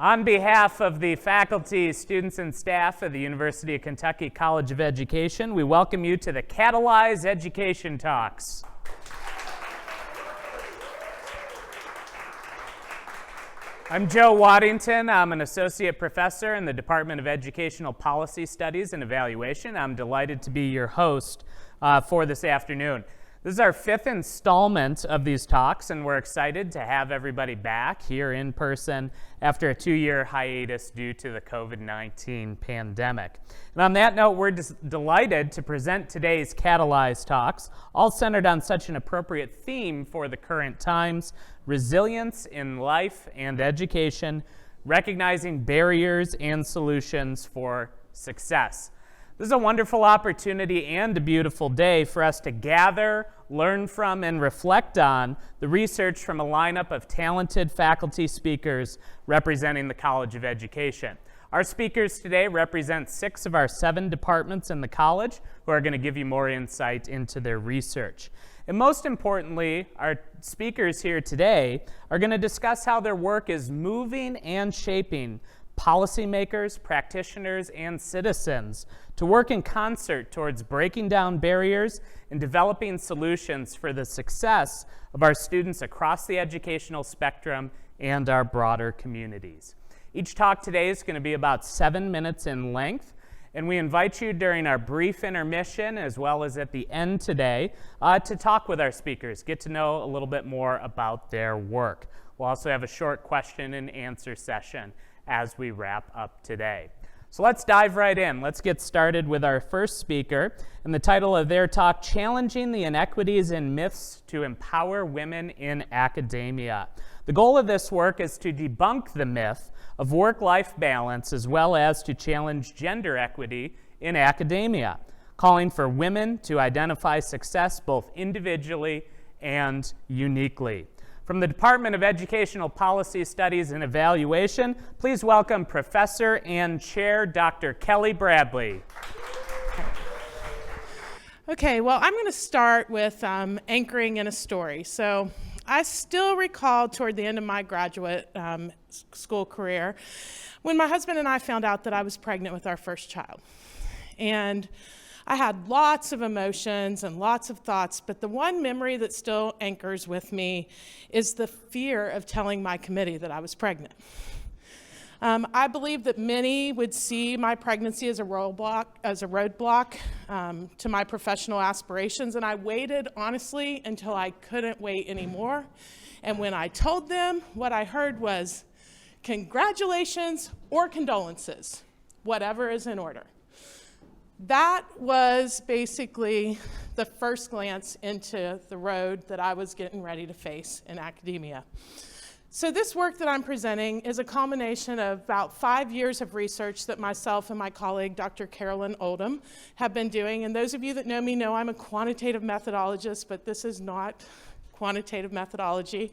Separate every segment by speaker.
Speaker 1: On behalf of the faculty, students, and staff of the University of Kentucky College of Education, we welcome you to the CATalyze Education Talks. I'm Joe Waddington. I'm an associate professor in the Department of Educational Policy Studies and Evaluation. I'm delighted to be your host for this afternoon. This is our fifth installment of these talks, and we're excited to have everybody back here in person after a 2-year hiatus due to the COVID-19 pandemic. And on that note, we're delighted to present today's CATalyze talks, all centered on such an appropriate theme for the current times: resilience in life and education, recognizing barriers and solutions for success. This is a wonderful opportunity and a beautiful day for us to gather, learn from, and reflect on the research from a lineup of talented faculty speakers representing the College of Education. Our speakers today represent 6 of our 7 departments in the college who are going to give you more insight into their research. And most importantly, our speakers here today are going to discuss how their work is moving and shaping policymakers, practitioners, and citizens to work in concert towards breaking down barriers and developing solutions for the success of our students across the educational spectrum and our broader communities. Each talk today is going to be about 7 minutes in length, and we invite you during our brief intermission as well as at the end today to talk with our speakers, get to know a little bit more about their work. We'll also have a short question and answer session as we wrap up today. So let's dive right in. Let's get started with our first speaker, and the title of their talk, Challenging the Inequities and Myths to Empower Women in Academia. The goal of this work is to debunk the myth of work-life balance as well as to challenge gender equity in academia, calling for women to identify success both individually and uniquely. From the Department of Educational Policy Studies and Evaluation, please welcome Professor and Chair Dr. Kelly Bradley.
Speaker 2: Okay, well, I'm going to start with anchoring in a story. So I still recall toward the end of my graduate school career when my husband and I found out that I was pregnant with our first child. And I had lots of emotions and lots of thoughts, but the one memory that still anchors with me is the fear of telling my committee that I was pregnant. I believe that many would see my pregnancy as a roadblock to my professional aspirations, and I waited, honestly, until I couldn't wait anymore. And when I told them, what I heard was, congratulations or condolences, whatever is in order. That was basically the first glance into the road that I was getting ready to face in academia. So this work that I'm presenting is a culmination of about 5 years of research that myself and my colleague, Dr. Carolyn Oldham, have been doing. And those of you that know me know I'm a quantitative methodologist, but this is not quantitative methodology.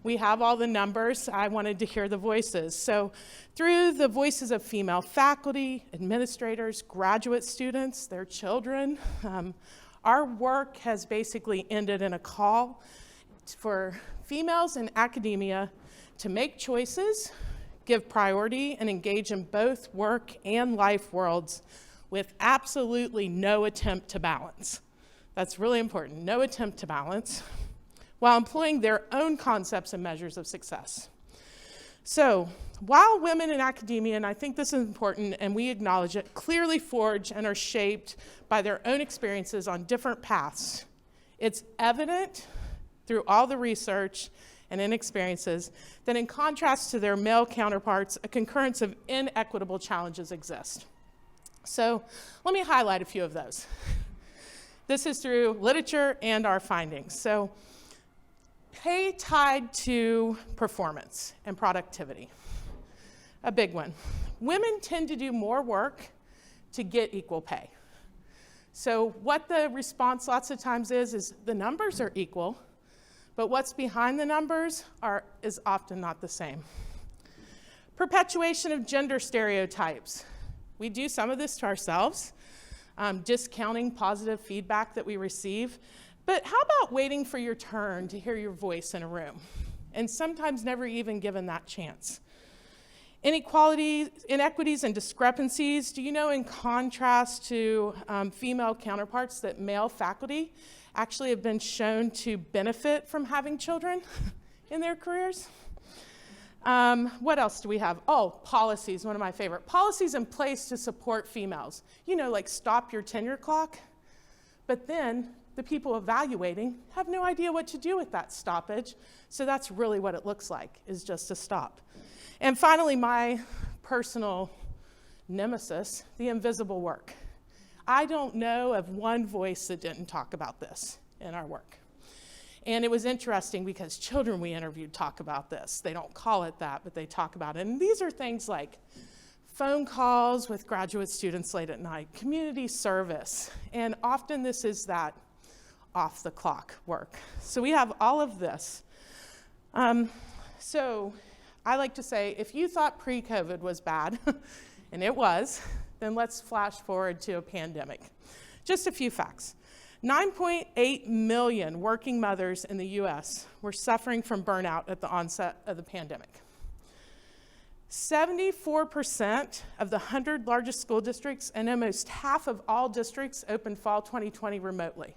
Speaker 2: We have all the numbers. I wanted to hear the voices. So through the voices of female faculty, administrators, graduate students, their children, our work has basically ended in a call for females in academia to make choices, give priority, and engage in both work and life worlds with absolutely no attempt to balance. That's really important, no attempt to balance, while employing their own concepts and measures of success. So, while women in academia, and I think this is important and we acknowledge it, clearly forge and are shaped by their own experiences on different paths, it's evident through all the research and experiences that in contrast to their male counterparts, a concurrence of inequitable challenges exist. So, let me highlight a few of those. This is through literature and our findings. So, pay tied to performance and productivity. A big one. Women tend to do more work to get equal pay. So what the response lots of times is the numbers are equal, but what's behind the numbers is often not the same. Perpetuation of gender stereotypes. We do some of this to ourselves, discounting positive feedback that we receive. But how about waiting for your turn to hear your voice in a room, and sometimes never even given that chance? Inequities and discrepancies. Do you know, in contrast to female counterparts, that male faculty actually have been shown to benefit from having children in their careers? What else do we have? Oh, policies, one of my favorite. Policies in place to support females. You know, like stop your tenure clock. But then the people evaluating have no idea what to do with that stoppage. So that's really what it looks like, is just a stop. And finally, my personal nemesis, the invisible work. I don't know of one voice that didn't talk about this in our work. And it was interesting because children we interviewed talk about this. They don't call it that, but they talk about it. And these are things like phone calls with graduate students late at night, community service, and often this is that off-the-clock work. So we have all of this. So I like to say, if you thought pre-COVID was bad, and it was, then let's flash forward to a pandemic. Just a few facts. 9.8 million working mothers in the US were suffering from burnout at the onset of the pandemic. 74% of the 100 largest school districts and almost half of all districts opened fall 2020 remotely.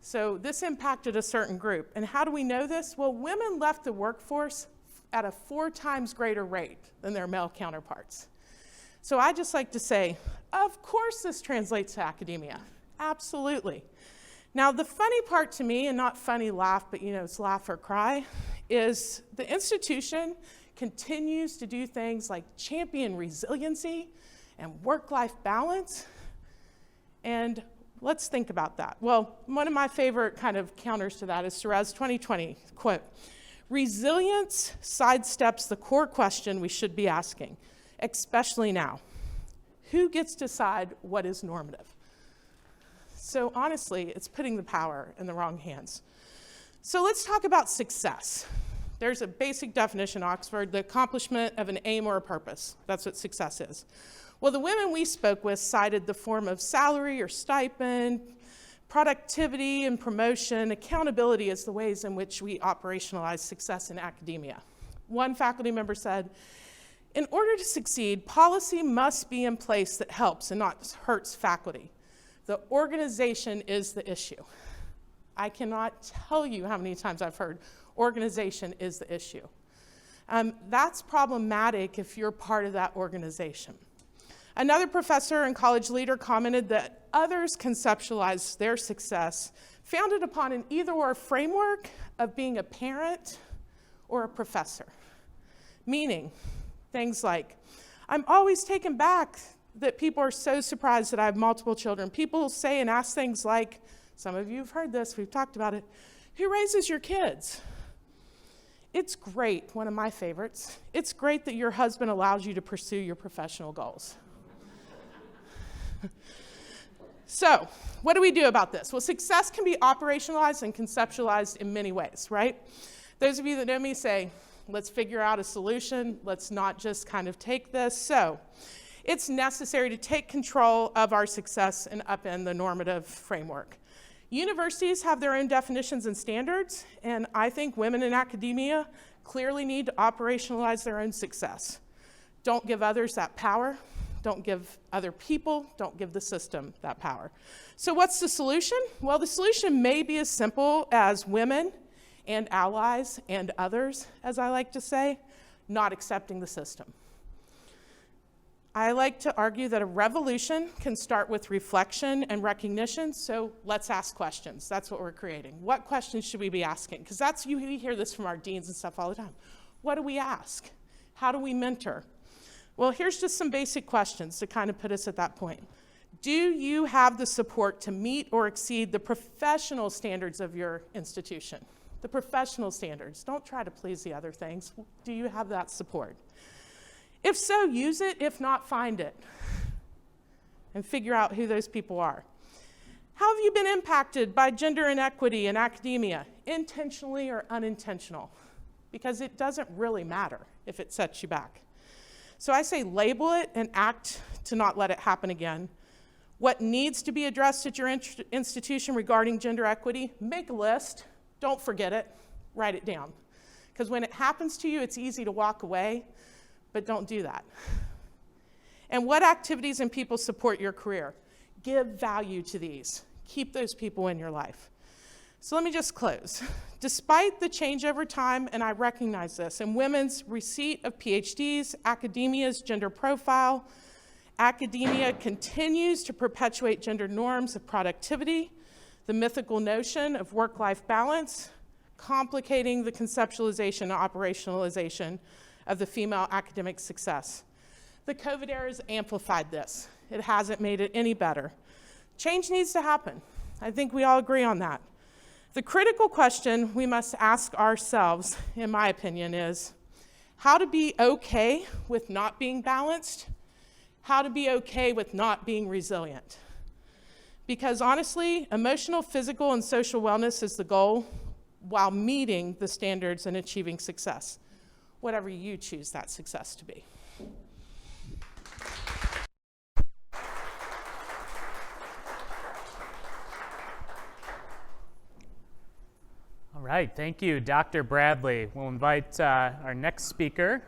Speaker 2: So this impacted a certain group. And how do we know this? Well, women left the workforce at a 4 times greater rate than their male counterparts. So I just like to say, of course this translates to academia. Absolutely. Now the funny part to me, and not funny laugh, but it's laugh or cry, is the institution continues to do things like champion resiliency and work-life balance. And let's think about that. Well, one of my favorite kind of counters to that is Therese 2020, quote, "Resilience sidesteps the core question we should be asking, especially now. Who gets to decide what is normative?" So honestly, it's putting the power in the wrong hands. So let's talk about success. There's a basic definition in Oxford, the accomplishment of an aim or a purpose. That's what success is. Well, the women we spoke with cited the form of salary or stipend, productivity and promotion, accountability as the ways in which we operationalize success in academia. One faculty member said, "In order to succeed, policy must be in place that helps and not hurts faculty. The organization is the issue." I cannot tell you how many times I've heard organization is the issue. That's problematic if you're part of that organization. Another professor and college leader commented that others conceptualize their success founded upon an either-or framework of being a parent or a professor. Meaning, things like, "I'm always taken back that people are so surprised that I have multiple children." People say and ask things like, some of you have heard this, we've talked about it, "Who raises your kids?" It's great, one of my favorites. It's great that your husband allows you to pursue your professional goals. So, what do we do about this? Well, success can be operationalized and conceptualized in many ways, right? Those of you that know me say, let's figure out a solution. Let's not just kind of take this. So, it's necessary to take control of our success and upend the normative framework. Universities have their own definitions and standards, and I think women in academia clearly need to operationalize their own success. Don't give others that power. Don't give other people, don't give the system that power. So what's the solution? Well, the solution may be as simple as women and allies and others, as I like to say, not accepting the system. I like to argue that a revolution can start with reflection and recognition, so let's ask questions. That's what we're creating. What questions should we be asking? Because we hear this from our deans and stuff all the time. What do we ask? How do we mentor? Well, here's just some basic questions to kind of put us at that point. Do you have the support to meet or exceed the professional standards of your institution? The professional standards. Don't try to please the other things. Do you have that support? If so, use it. If not, find it. And figure out who those people are. How have you been impacted by gender inequity in academia, intentionally or unintentional? Because it doesn't really matter if it sets you back. So I say label it and act to not let it happen again. What needs to be addressed at your institution regarding gender equity, make a list. Don't forget it. Write it down. Because when it happens to you, it's easy to walk away. but don't do that. And what activities and people support your career? Give value to these. Keep those people in your life. So let me just close. Despite the change over time, and I recognize this, in women's receipt of PhDs, academia's gender profile, academia continues to perpetuate gender norms of productivity, the mythical notion of work-life balance, complicating the conceptualization and operationalization of the female academic success. The COVID era has amplified this. It hasn't made it any better. Change needs to happen. I think we all agree on that. The critical question we must ask ourselves, in my opinion, is how to be okay with not being balanced, how to be okay with not being resilient. Because honestly, emotional, physical, and social wellness is the goal while meeting the standards and achieving success, whatever you choose that success to be.
Speaker 1: All right, thank you, Dr. Bradley. We'll invite our next speaker.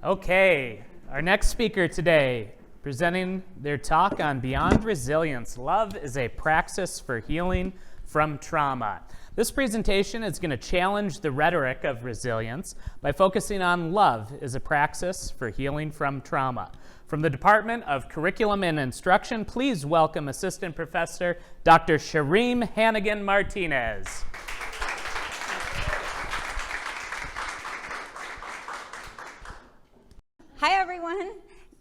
Speaker 1: Okay, our next speaker today, presenting their talk on Beyond Resilience, Love is a Praxis for Healing from Trauma. This presentation is going to challenge the rhetoric of resilience by focusing on love as a praxis for healing from trauma. From the Department of Curriculum and Instruction, please welcome Assistant Professor Dr. Sharim Hannegan-Martinez.
Speaker 3: Hi, everyone.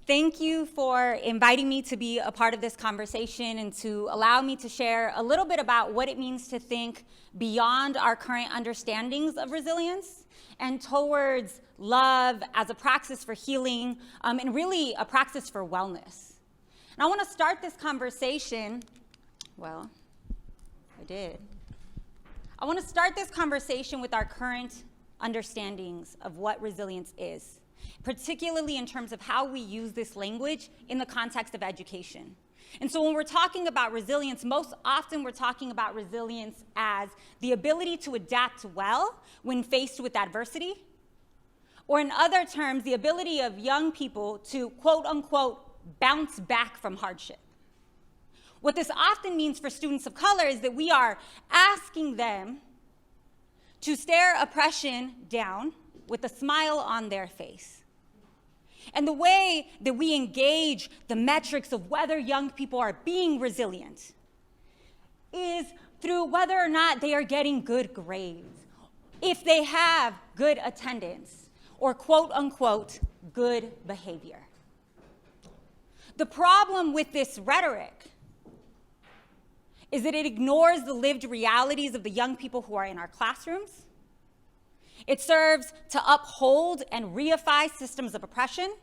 Speaker 3: Thank you for inviting me to be a part of this conversation and to allow me to share a little bit about what it means to think beyond our current understandings of resilience and towards love as a praxis for healing and really a praxis for wellness. And I want to start this conversation, I want to start this conversation with our current understandings of what resilience is, particularly in terms of how we use this language in the context of education. And so when we're talking about resilience, most often we're talking about resilience as the ability to adapt well when faced with adversity, or in other terms, the ability of young people to, quote unquote, bounce back from hardship. What this often means for students of color is that we are asking them to stare oppression down with a smile on their face. And the way that we engage the metrics of whether young people are being resilient is through whether or not they are getting good grades, if they have good attendance, or quote unquote, good behavior. The problem with this rhetoric is that it ignores the lived realities of the young people who are in our classrooms. It serves to uphold and reify systems of oppression.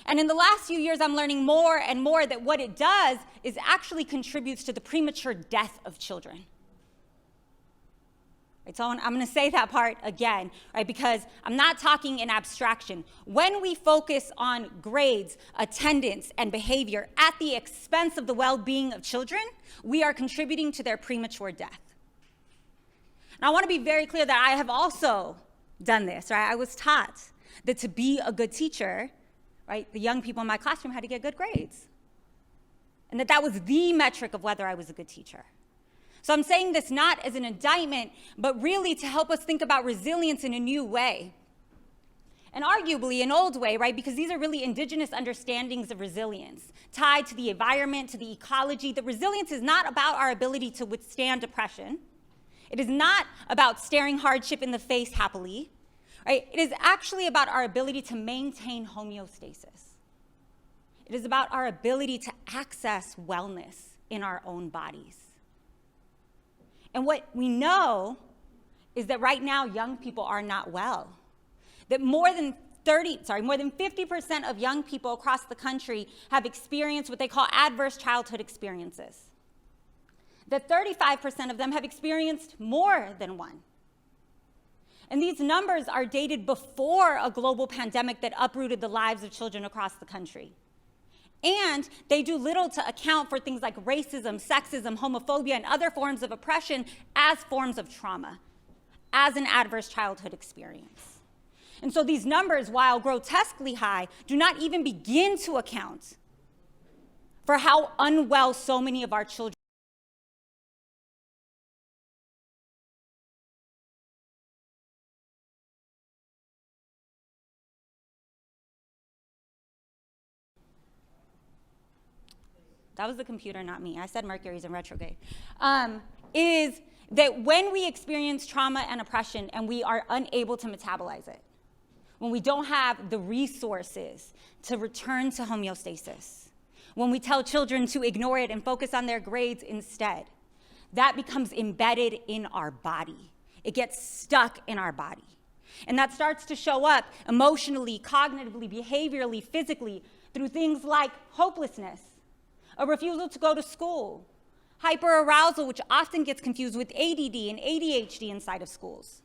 Speaker 3: And in the last few years, I'm learning more and more that what it does is actually contributes to the premature death of children. Right, so I'm going to say that part again, right, because I'm not talking in abstraction. When we focus on grades, attendance, and behavior at the expense of the well-being of children, we are contributing to their premature death. And I want to be very clear that I have also done this, right? I was taught that to be a good teacher, right, the young people in my classroom had to get good grades. And that was the metric of whether I was a good teacher. So I'm saying this not as an indictment, but really to help us think about resilience in a new way. And arguably an old way, right? Because these are really indigenous understandings of resilience, tied to the environment, to the ecology. That resilience is not about our ability to withstand oppression. It is not about staring hardship in the face happily, right? It is actually about our ability to maintain homeostasis. It is about our ability to access wellness in our own bodies. And what we know is that right now young people are not well. That more than 50% of young people across the country have experienced what they call adverse childhood experiences. That 35% of them have experienced more than one. And these numbers are dated before a global pandemic that uprooted the lives of children across the country. And they do little to account for things like racism, sexism, homophobia, and other forms of oppression as forms of trauma, as an adverse childhood experience. And so these numbers, while grotesquely high, do not even begin to account for how unwell so many of our children. That was the computer, not me. I said Mercury's in retrograde. Is that when we experience trauma and oppression and we are unable to metabolize it, when we don't have the resources to return to homeostasis, when we tell children to ignore it and focus on their grades instead, that becomes embedded in our body. It gets stuck in our body. And that starts to show up emotionally, cognitively, behaviorally, physically, through things like hopelessness, a refusal to go to school, hyperarousal, which often gets confused with ADD and ADHD inside of schools.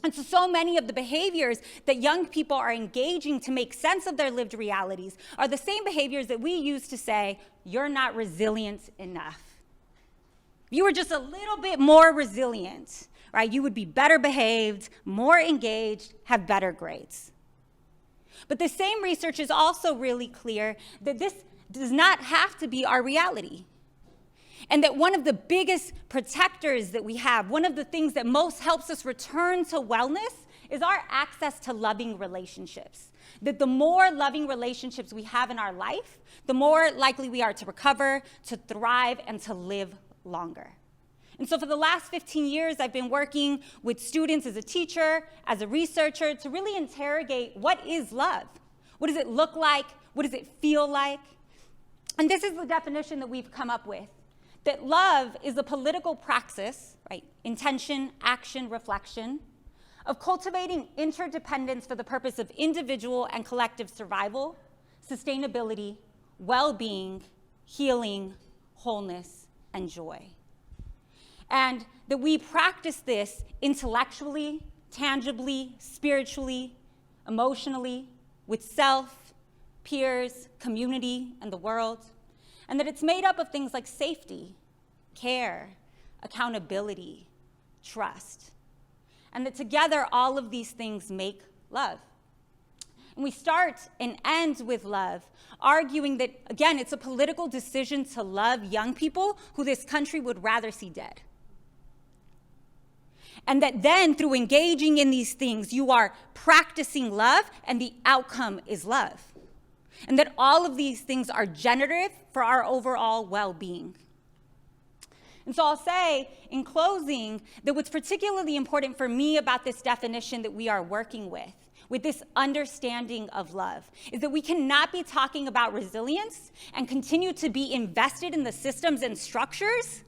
Speaker 3: And so many of the behaviors that young people are engaging to make sense of their lived realities are the same behaviors that we use to say, you're not resilient enough. If you were just a little bit more resilient, right, you would be better behaved, more engaged, have better grades. But the same research is also really clear that this does not have to be our reality. And that one of the biggest protectors that we have, one of the things that most helps us return to wellness, is our access to loving relationships. That the more loving relationships we have in our life, the more likely we are to recover, to thrive, and to live longer. And so for the last 15 years, I've been working with students as a teacher, as a researcher, to really interrogate what is love? What does it look like? What does it feel like? And this is the definition that we've come up with. That love is a political praxis, right? Intention, action, reflection, of cultivating interdependence for the purpose of individual and collective survival, sustainability, well-being, healing, wholeness, and joy. And that we practice this intellectually, tangibly, spiritually, emotionally, with self, peers, community, and the world. And that it's made up of things like safety, care, accountability, trust. And that together, all of these things make love. And we start and end with love, arguing that, again, it's a political decision to love young people who this country would rather see dead. And that then, through engaging in these things, you are practicing love, and the outcome is love. And that all of these things are generative for our overall well-being. And so I'll say, in closing, that what's particularly important for me about this definition that we are working with this understanding of love, is that we cannot be talking about resilience and continue to be invested in the systems and structures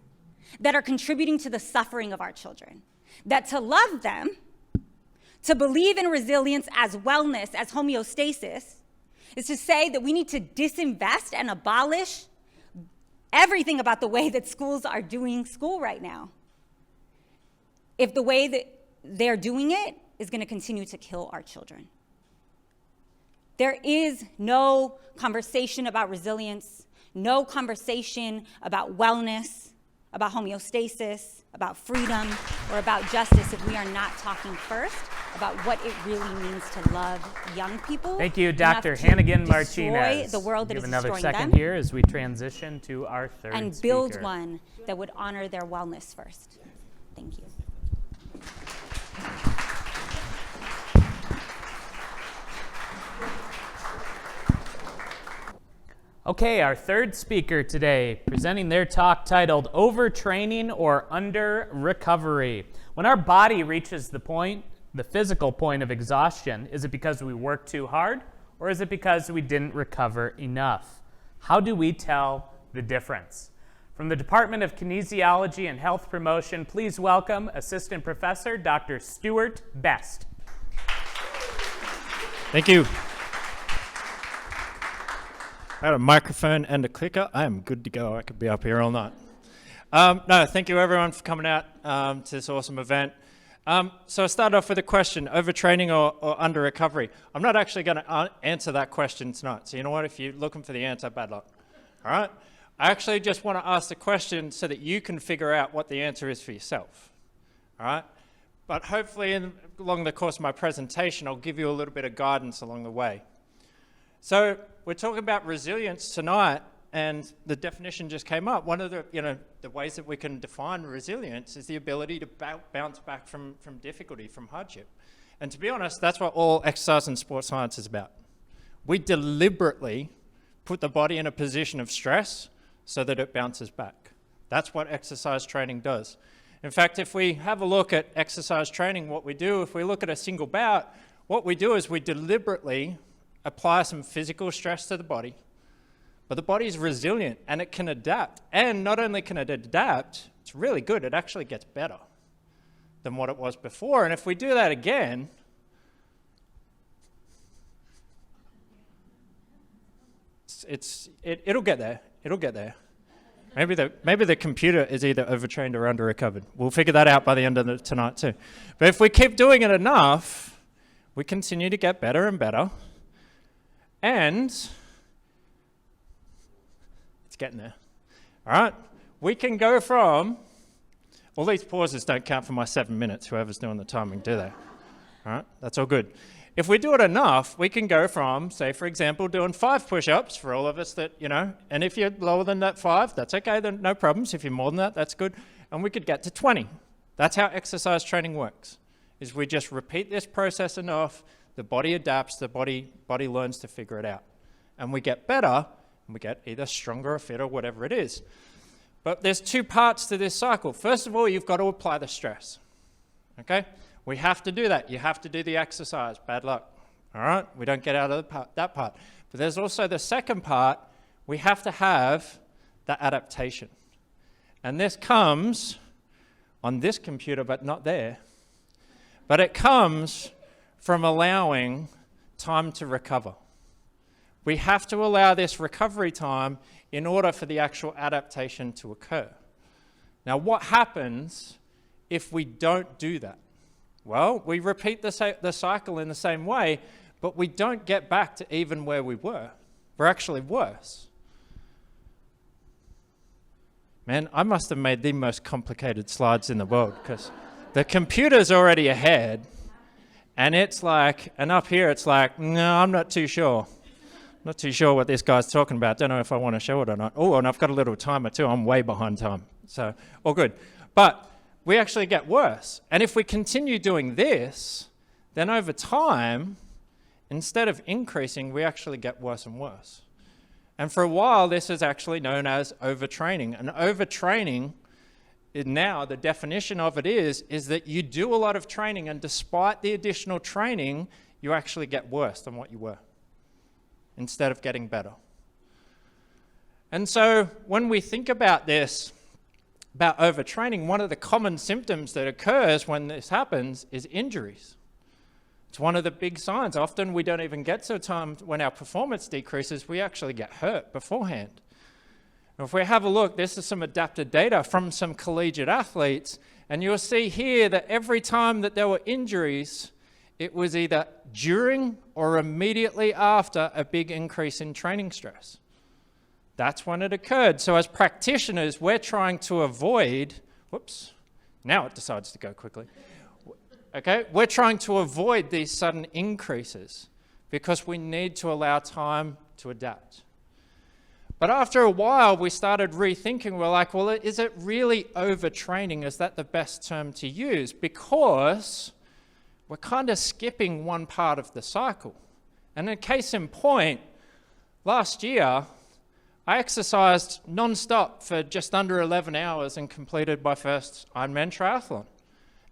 Speaker 3: that are contributing to the suffering of our children. That to love them, to believe in resilience as wellness, as homeostasis, is to say that we need to disinvest and abolish everything about the way that schools are doing school right now. If the way that they're doing it is going to continue to kill our children. There is no conversation about resilience, no conversation about wellness, about homeostasis, about freedom, or about justice if we are not talking first about what it really means to love young people.
Speaker 1: Thank you, Dr. Hannegan-Martinez.
Speaker 3: The world that
Speaker 1: Give
Speaker 3: is
Speaker 1: another
Speaker 3: destroying
Speaker 1: second
Speaker 3: them,
Speaker 1: here as we transition to our third
Speaker 3: and build
Speaker 1: speaker.
Speaker 3: one that would honor their wellness first. Thank you.
Speaker 1: Okay, our third speaker today, presenting their talk titled Overtraining or Under Recovery. When our body reaches the physical point of exhaustion, is it because we worked too hard, or is it because we didn't recover enough? How do we tell the difference? From the Department of Kinesiology and Health Promotion, please welcome Assistant Professor Dr. Stuart Best.
Speaker 4: Thank you. I got a microphone and a clicker. I am good to go. I could be up here all night. No, thank you everyone for coming out to this awesome event. So I started off with a question, overtraining or under recovery. I'm not actually going to answer that question tonight. So you know what? If you're looking for the answer, bad luck. All right? I actually just want to ask the question so that you can figure out what the answer is for yourself. All right? But hopefully along the course of my presentation, I'll give you a little bit of guidance along the way. So we're talking about resilience tonight, and the definition just came up. One of the ways that we can define resilience is the ability to bounce back from difficulty, from hardship. And to be honest, that's what all exercise and sports science is about. We deliberately put the body in a position of stress so that it bounces back. That's what exercise training does. In fact, if we have a look at exercise training, what we do, if we look at a single bout, what we do is we deliberately apply some physical stress to the body, but the body is resilient and it can adapt. And not only can it adapt, it's really good, it actually gets better than what it was before. And if we do that again, it'll get there, it'll get there. Maybe the computer is either overtrained or under-recovered. We'll figure that out by the end of tonight too. But if we keep doing it enough, we continue to get better and better. And it's getting there. All right? We can go from, all these pauses don't count for my 7 minutes, whoever's doing the timing, do they? All right? That's all good. If we do it enough, we can go from, say, for example, doing 5 push-ups for all of us that, and if you're lower than that 5, that's okay, then no problems. If you're more than that, that's good. And we could get to 20. That's how exercise training works, is we just repeat this process enough, the body adapts, the body learns to figure it out. And we get better, and we get either stronger or fitter, whatever it is. But there's 2 parts to this cycle. First of all, you've got to apply the stress, okay? We have to do that. You have to do the exercise. Bad luck. All right? We don't get out of that part. But there's also the second part. We have to have the adaptation. And this comes on this computer, but not there. But it comes from allowing time to recover. We have to allow this recovery time in order for the actual adaptation to occur. Now, what happens if we don't do that? Well, we repeat the cycle in the same way, but we don't get back to even where we were. We're actually worse. Man, I must have made the most complicated slides in the world, because the computer's already ahead, and it's like, and up here it's like, no, I'm not too sure. Not too sure what this guy's talking about. Don't know if I want to show it or not. Oh, and I've got a little timer too. I'm way behind time. So, all good. But we actually get worse. And if we continue doing this, then over time, instead of increasing, we actually get worse and worse. And for a while, this is actually known as overtraining. And overtraining, now the definition of it is that you do a lot of training, and despite the additional training, you actually get worse than what you were, instead of getting better. And so when we think about this, about overtraining, one of the common symptoms that occurs when this happens is injuries. It's one of the big signs. Often we don't even get to a time when our performance decreases, we actually get hurt beforehand. And if we have a look, this is some adapted data from some collegiate athletes, and you'll see here that every time that there were injuries, it was either during or immediately after a big increase in training stress. That's when it occurred. So as practitioners, we're trying to avoid, whoops, now it decides to go quickly. Okay, we're trying to avoid these sudden increases because we need to allow time to adapt. But after a while, we started rethinking. We're like, well, is it really overtraining? Is that the best term to use? Because we're kind of skipping one part of the cycle. And a case in point, last year, I exercised non-stop for just under 11 hours and completed my first Ironman triathlon.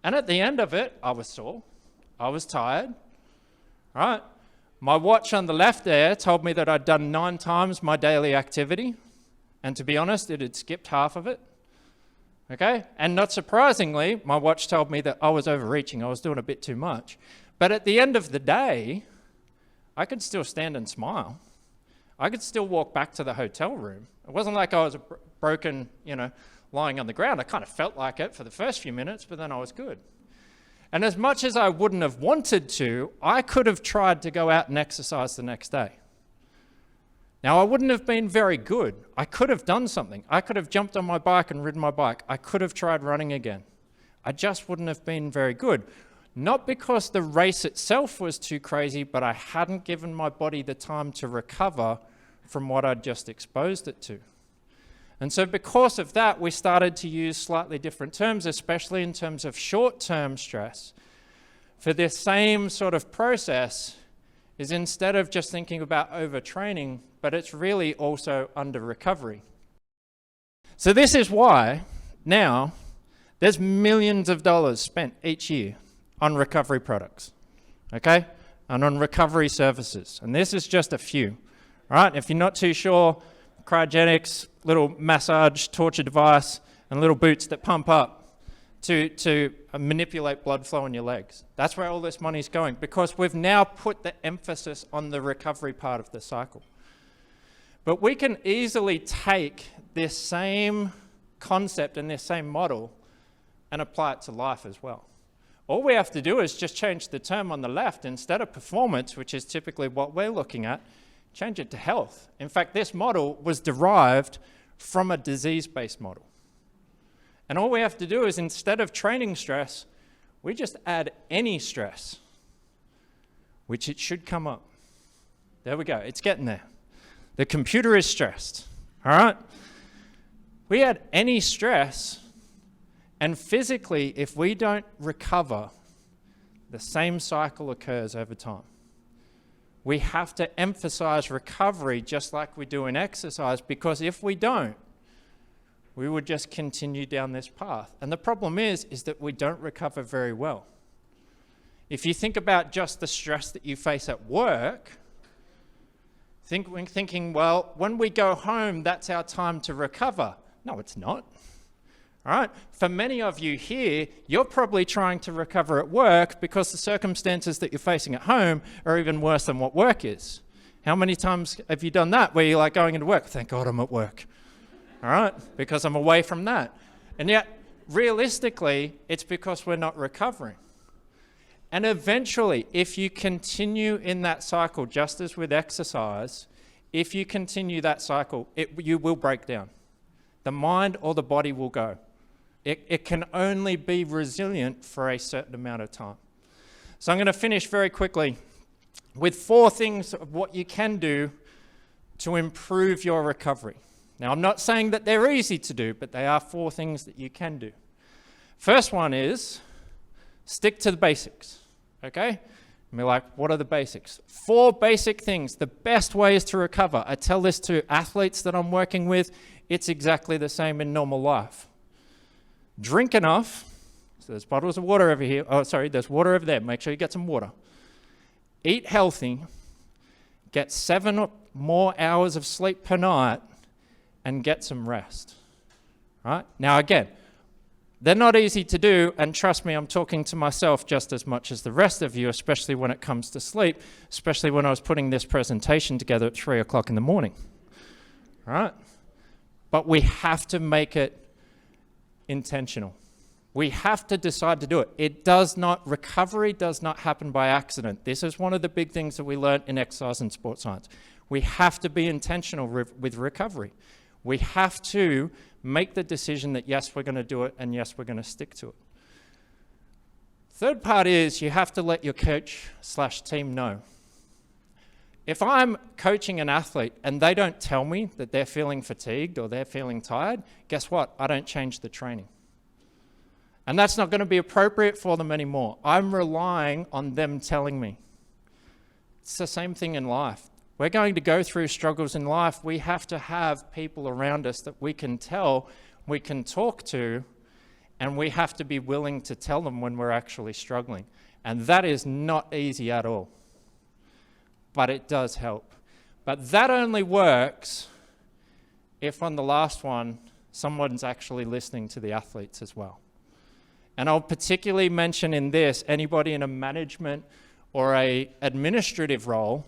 Speaker 4: And at the end of it, I was sore, I was tired, right? My watch on the left there told me that I'd done 9 times my daily activity. And to be honest, it had skipped half of it. Okay? And not surprisingly, my watch told me that I was overreaching. I was doing a bit too much. But at the end of the day, I could still stand and smile. I could still walk back to the hotel room. It wasn't like I was broken, lying on the ground. I kind of felt like it for the first few minutes, but then I was good. And as much as I wouldn't have wanted to, I could have tried to go out and exercise the next day. Now, I wouldn't have been very good. I could have done something. I could have jumped on my bike and ridden my bike. I could have tried running again. I just wouldn't have been very good. not because the race itself was too crazy, but I hadn't given my body the time to recover from what I'd just exposed it to. And so because of that, we started to use slightly different terms, especially in terms of short-term stress. For this same sort of process is instead of just thinking about overtraining, but it's really also under recovery. So this is why now there's millions of dollars spent each year on recovery products, okay? And on recovery services. And this is just a few, right? If you're not too sure, cryogenics, little massage torture device, and little boots that pump up to manipulate blood flow in your legs. That's where all this money's going, because we've now put the emphasis on the recovery part of the cycle. But we can easily take this same concept and this same model and apply it to life as well. All we have to do is just change the term on the left. Instead of performance, which is typically what we're looking at, change it to health. In fact, this model was derived from a disease-based model. And all we have to do is, instead of training stress, we just add any stress, which it should come up. There we go, it's getting there. The computer is stressed, all right? We add any stress, and physically, if we don't recover, the same cycle occurs over time. We have to emphasize recovery just like we do in exercise, because if we don't, we would just continue down this path. And the problem is that we don't recover very well. If you think about just the stress that you face at work, thinking, well, when we go home, that's our time to recover. No, it's not. All right, for many of you here, you're probably trying to recover at work because the circumstances that you're facing at home are even worse than what work is. How many times have you done that where you're like going into work, thank God I'm at work, all right, because I'm away from that. And yet, realistically, it's because we're not recovering. And eventually, if you continue in that cycle, just as with exercise, if you continue that cycle, you will break down. The mind or the body will go. It can only be resilient for a certain amount of time. So I'm going to finish very quickly with 4 things of what you can do to improve your recovery. Now, I'm not saying that they're easy to do, but they are 4 things that you can do. First one is stick to the basics, okay? And be like, what are the basics? 4 basic things, the best ways to recover. I tell this to athletes that I'm working with. It's exactly the same in normal life. Drink enough. So there's bottles of water over here. Oh, sorry, there's water over there. Make sure you get some water. Eat healthy. Get 7 or more hours of sleep per night and get some rest. Right? Now, again, they're not easy to do, and trust me, I'm talking to myself just as much as the rest of you, especially when it comes to sleep, especially when I was putting this presentation together at 3 o'clock in the morning. Right? But we have to make it intentional. We have to decide to do it. Recovery does not happen by accident. This is one of the big things that we learned in exercise and sports science. We have to be intentional with recovery. We have to make the decision that yes, we're going to do it, and yes, we're going to stick to it. Third part is you have to let your coach/team know. If I'm coaching an athlete and they don't tell me that they're feeling fatigued or they're feeling tired, guess what? I don't change the training. And that's not going to be appropriate for them anymore. I'm relying on them telling me. It's the same thing in life. We're going to go through struggles in life. We have to have people around us that we can tell, we can talk to, and we have to be willing to tell them when we're actually struggling. And that is not easy at all. But it does help. But that only works if on the last one, someone's actually listening to the athletes as well. And I'll particularly mention in this, anybody in a management or a administrative role,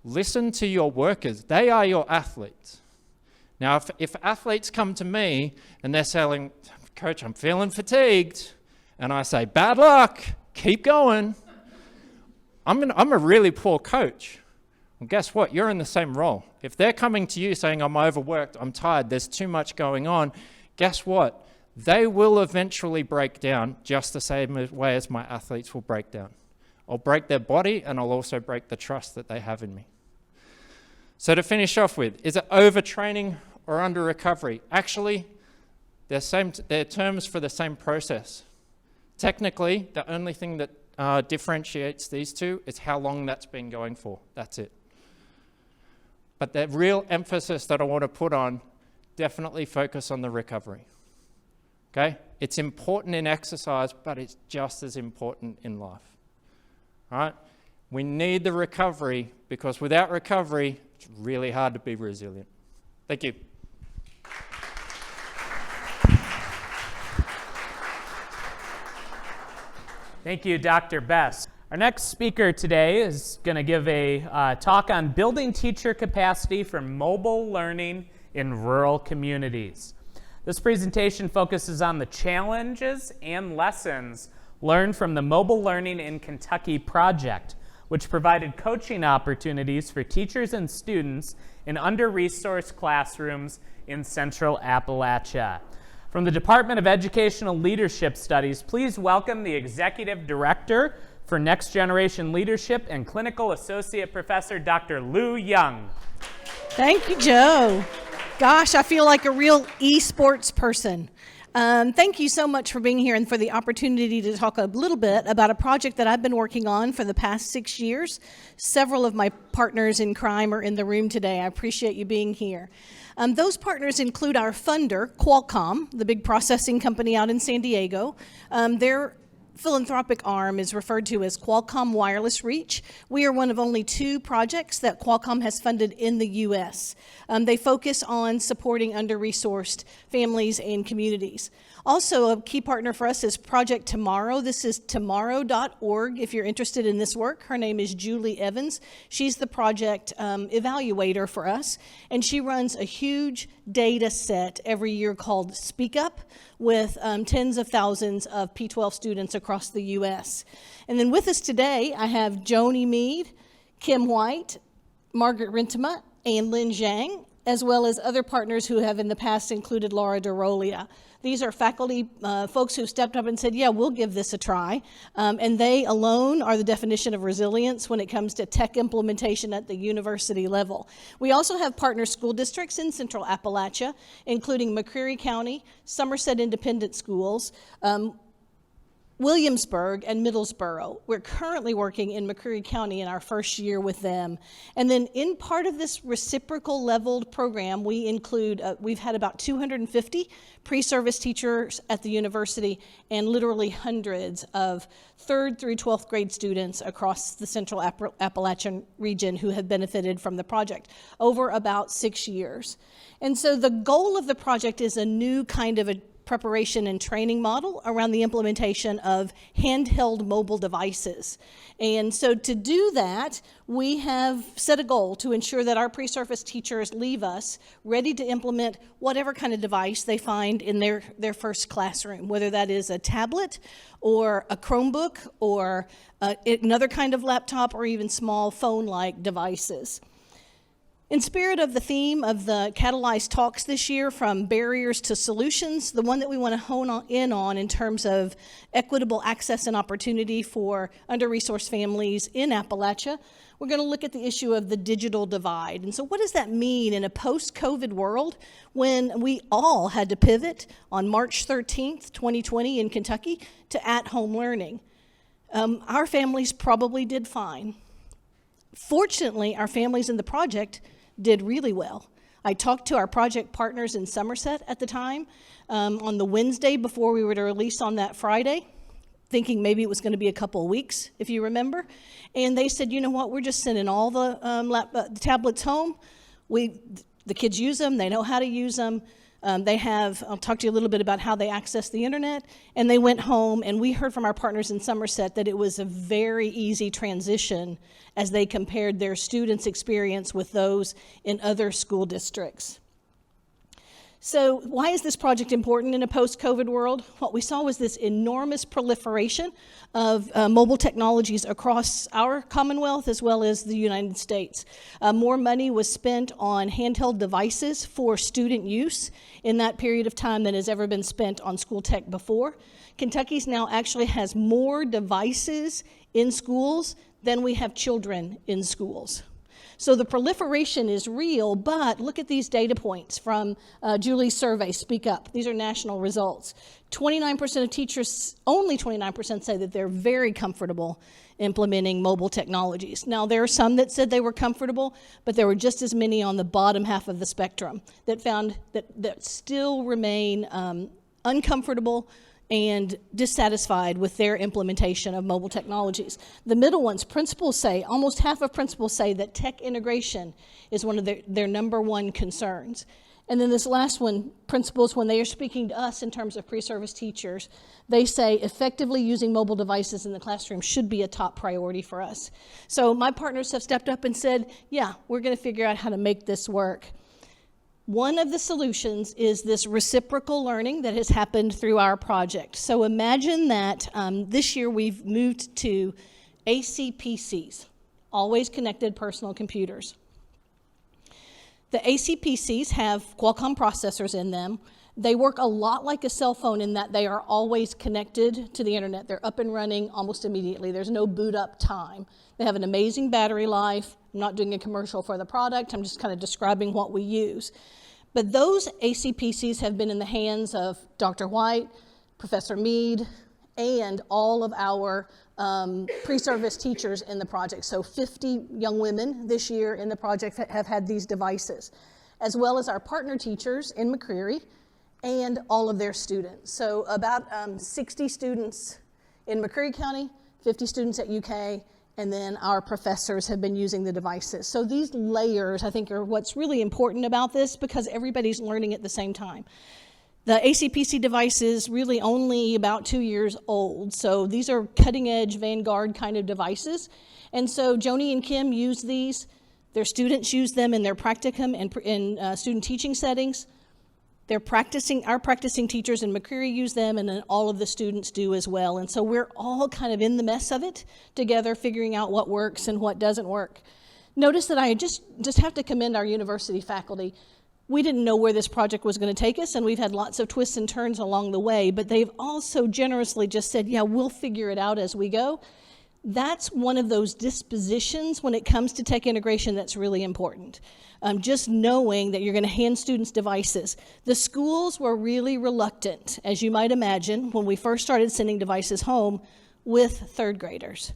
Speaker 4: listen to your workers. They are your athletes. Now, if athletes come to me and they're saying, Coach, I'm feeling fatigued, and I say, bad luck, keep going, I'm a really poor coach. Well, guess what? You're in the same role. If they're coming to you saying, I'm overworked, I'm tired, there's too much going on, guess what? they will eventually break down just the same way as my athletes will break down. I'll break their body, and I'll also break the trust that they have in me. So to finish off with, is it overtraining or under recovery? Actually, they're terms for the same process. Technically, the only thing that differentiates these two is how long that's been going for. That's it. But the real emphasis that I want to put on, definitely focus on the recovery. Okay? It's important in exercise, but it's just as important in life. All right? We need the recovery, because without recovery, it's really hard to be resilient. Thank you.
Speaker 1: Thank you, Dr. Best. Our next speaker today is going to give a talk on building teacher capacity for mobile learning in rural communities. This presentation focuses on the challenges and lessons learned from the Mobile Learning in Kentucky project, which provided coaching opportunities for teachers and students in under-resourced classrooms in Central Appalachia. From the Department of Educational Leadership Studies, please welcome the Executive Director for Next Generation Leadership and Clinical Associate Professor, Dr. Lou Young.
Speaker 5: Thank you, Joe. Gosh, I feel like a real esports person. Thank you so much for being here and for the opportunity to talk a little bit about a project that I've been working on for the past 6 years. Several of my partners in crime are in the room today. I appreciate you being here. Those partners include our funder, Qualcomm, the big processing company out in San Diego. Their philanthropic arm is referred to as Qualcomm Wireless Reach. We are one of only 2 projects that Qualcomm has funded in the U.S. They focus on supporting under-resourced families and communities. Also, a key partner for us is Project Tomorrow. This is tomorrow.org if you're interested in this work. Her name is Julie Evans. She's the project evaluator for us, and she runs a huge data set every year called Speak Up with tens of thousands of P-12 students across the U.S. And then with us today, I have Joni Mead, Kim White, Margaret Rintema, and Lynn Zhang, as well as other partners who have in the past included Laura DeRolia. These are faculty folks who stepped up and said, yeah, we'll give this a try. And they alone are the definition of resilience when it comes to tech implementation at the university level. We also have partner school districts in Central Appalachia, including McCreary County, Somerset Independent Schools, Williamsburg, and Middlesboro. We're currently working in McCreary County in our first year with them. And then in part of this reciprocal leveled program, we include, we've had about 250 pre-service teachers at the university and literally hundreds of 3rd through 12th grade students across the Central Appalachian region who have benefited from the project over about 6 years. And so the goal of the project is a new kind of a preparation and training model around the implementation of handheld mobile devices. And so to do that, we have set a goal to ensure that our pre-service teachers leave us ready to implement whatever kind of device they find in their first classroom, whether that is a tablet or a Chromebook or another kind of laptop or even small phone-like devices. In spirit of the theme of the CATalyze talks this year, from barriers to solutions, the one that we want to hone in on in terms of equitable access and opportunity for under-resourced families in Appalachia, we're going to look at the issue of the digital divide. And so what does that mean in a post-COVID world when we all had to pivot on March 13th, 2020 in Kentucky to at-home learning? Our families probably did fine. Fortunately, our families in the project did really well. I talked to our project partners in Somerset at the time on the Wednesday before we were to release on that Friday, thinking maybe it was going to be a couple of weeks, if you remember. And they said, you know what, we're just sending all the tablets home. The kids use them, they know how to use them. I'll talk to you a little bit about how they access the internet, and they went home, and we heard from our partners in Somerset that it was a very easy transition as they compared their students' experience with those in other school districts. So why is this project important in a post-COVID world? What we saw was this enormous proliferation of mobile technologies across our Commonwealth as well as the United States. More money was spent on handheld devices for student use in that period of time than has ever been spent on school tech before. Kentucky's now actually has more devices in schools than we have children in schools. So the proliferation is real, but look at these data points from Julie's survey, Speak Up. These are national results. 29% of teachers, only 29% say that they're very comfortable implementing mobile technologies. Now, there are some that said they were comfortable, but there were just as many on the bottom half of the spectrum that found that still remain uncomfortable and dissatisfied with their implementation of mobile technologies. The middle ones, principals say, almost half of principals say that tech integration is one of their number one concerns. And then this last one, principals, when they are speaking to us in terms of pre-service teachers, they say effectively using mobile devices in the classroom should be a top priority for us. So my partners have stepped up and said, yeah, we're gonna figure out how to make this work. One of the solutions is this reciprocal learning that has happened through our project. So imagine that this year we've moved to ACPCs, Always Connected Personal Computers. The ACPCs have Qualcomm processors in them. They work a lot like a cell phone in that they are always connected to the internet. They're up and running almost immediately. There's no boot up time. They have an amazing battery life. I'm not doing a commercial for the product. I'm just kind of describing what we use. But those ACPCs have been in the hands of Dr. White, Professor Mead, and all of our pre-service teachers in the project. So 50 young women this year in the project have had these devices, as well as our partner teachers in McCreary and all of their students. So about 60 students in McCreary County, 50 students at UK, and then our professors have been using the devices. So these layers, I think, are what's really important about this because everybody's learning at the same time. The ACPC device is really only about 2 years old, so these are cutting-edge, vanguard kind of devices. And so Joni and Kim use these. Their students use them in their practicum and in student teaching settings. Our practicing teachers in McCreary use them, and then all of the students do as well. And so we're all kind of in the mess of it together, figuring out what works and what doesn't work. Notice that I just have to commend our university faculty. We didn't know where this project was going to take us, and we've had lots of twists and turns along the way, but they've also generously just said, yeah, we'll figure it out as we go. That's one of those dispositions when it comes to tech integration that's really important. Just knowing that you're going to hand students devices. The schools were really reluctant, as you might imagine, when we first started sending devices home with third graders.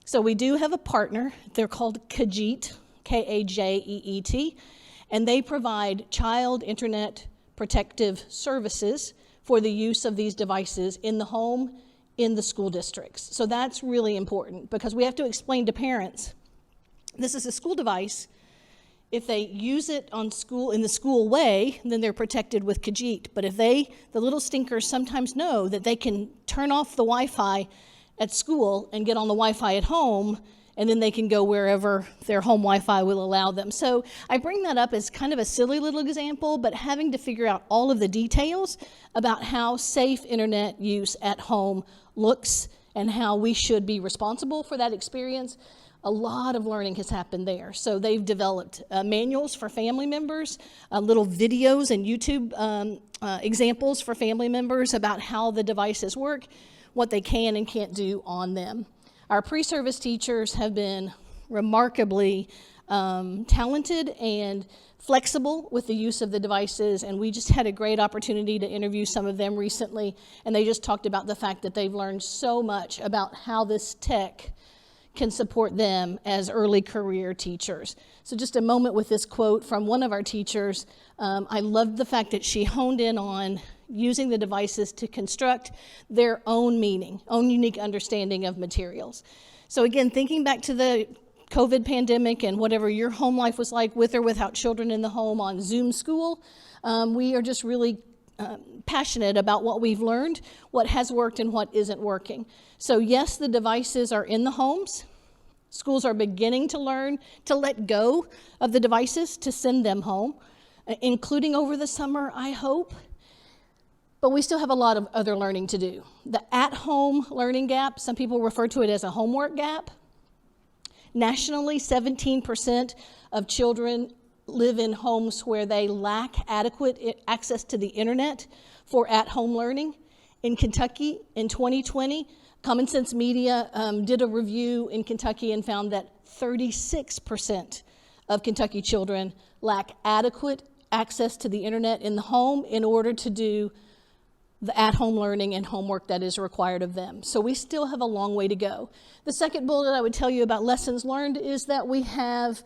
Speaker 5: So we do have a partner. They're called Kajeet, K-A-J-E-E-T, and they provide child internet protective services for the use of these devices in the home, in the school districts. So that's really important because we have to explain to parents, this is a school device. If they use it in the school way, then they're protected with Kajeet. But if the little stinkers sometimes know that they can turn off the Wi-Fi at school and get on the Wi-Fi at home, and then they can go wherever their home Wi-Fi will allow them. So I bring that up as kind of a silly little example, but having to figure out all of the details about how safe internet use at home looks and how we should be responsible for that experience, a lot of learning has happened there. So they've developed manuals for family members, little videos and YouTube examples for family members about how the devices work, what they can and can't do on them. Our pre-service teachers have been remarkably talented and flexible with the use of the devices, and we just had a great opportunity to interview some of them recently, and they just talked about the fact that they've learned so much about how this tech can support them as early career teachers. So just a moment with this quote from one of our teachers. I loved the fact that she honed in on using the devices to construct their own meaning, own unique understanding of materials. So again, thinking back to the COVID pandemic and whatever your home life was like with or without children in the home on Zoom school, we are just really passionate about what we've learned, what has worked and what isn't working. So yes, the devices are in the homes. Schools are beginning to learn to let go of the devices to send them home. including over the summer, I hope. But we still have a lot of other learning to do. The at-home learning gap, some people refer to it as a homework gap. Nationally, 17% of children live in homes where they lack adequate access to the internet for at-home learning. In Kentucky, in 2020, Common Sense Media did a review in Kentucky and found that 36% of Kentucky children lack adequate access to the internet in the home in order to do the at-home learning and homework that is required of them. So we still have a long way to go. The second bullet I would tell you about lessons learned is that we have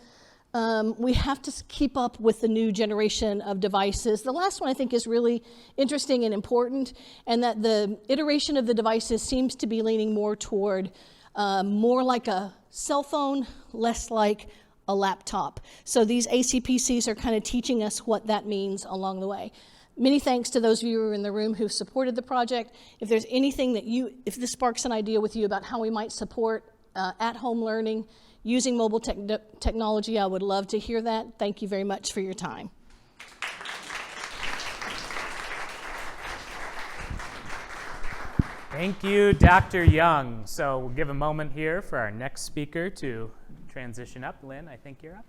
Speaker 5: to keep up with the new generation of devices. The last one I think is really interesting and important, and that the iteration of the devices seems to be leaning more toward more like a cell phone, less like a laptop. So these ACPCs are kind of teaching us what that means along the way. Many thanks to those of you who are in the room who supported the project. If there's anything that if this sparks an idea with you about how we might support at-home learning using mobile technology, I would love to hear that. Thank you very much for your time.
Speaker 1: Thank you, Dr. Young. So we'll give a moment here for our next speaker to transition up. Lynn, I think you're up.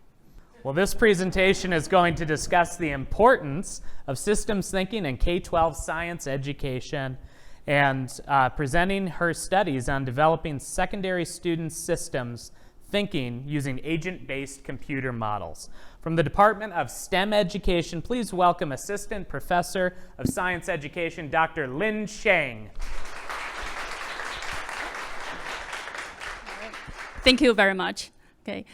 Speaker 1: Well, this presentation is going to discuss the importance of systems thinking in K-12 science education and presenting her studies on developing secondary student systems thinking using agent-based computer models. From the Department of STEM Education, please welcome Assistant Professor of Science Education, Dr. Lin Sheng.
Speaker 6: Thank you very much. Okay.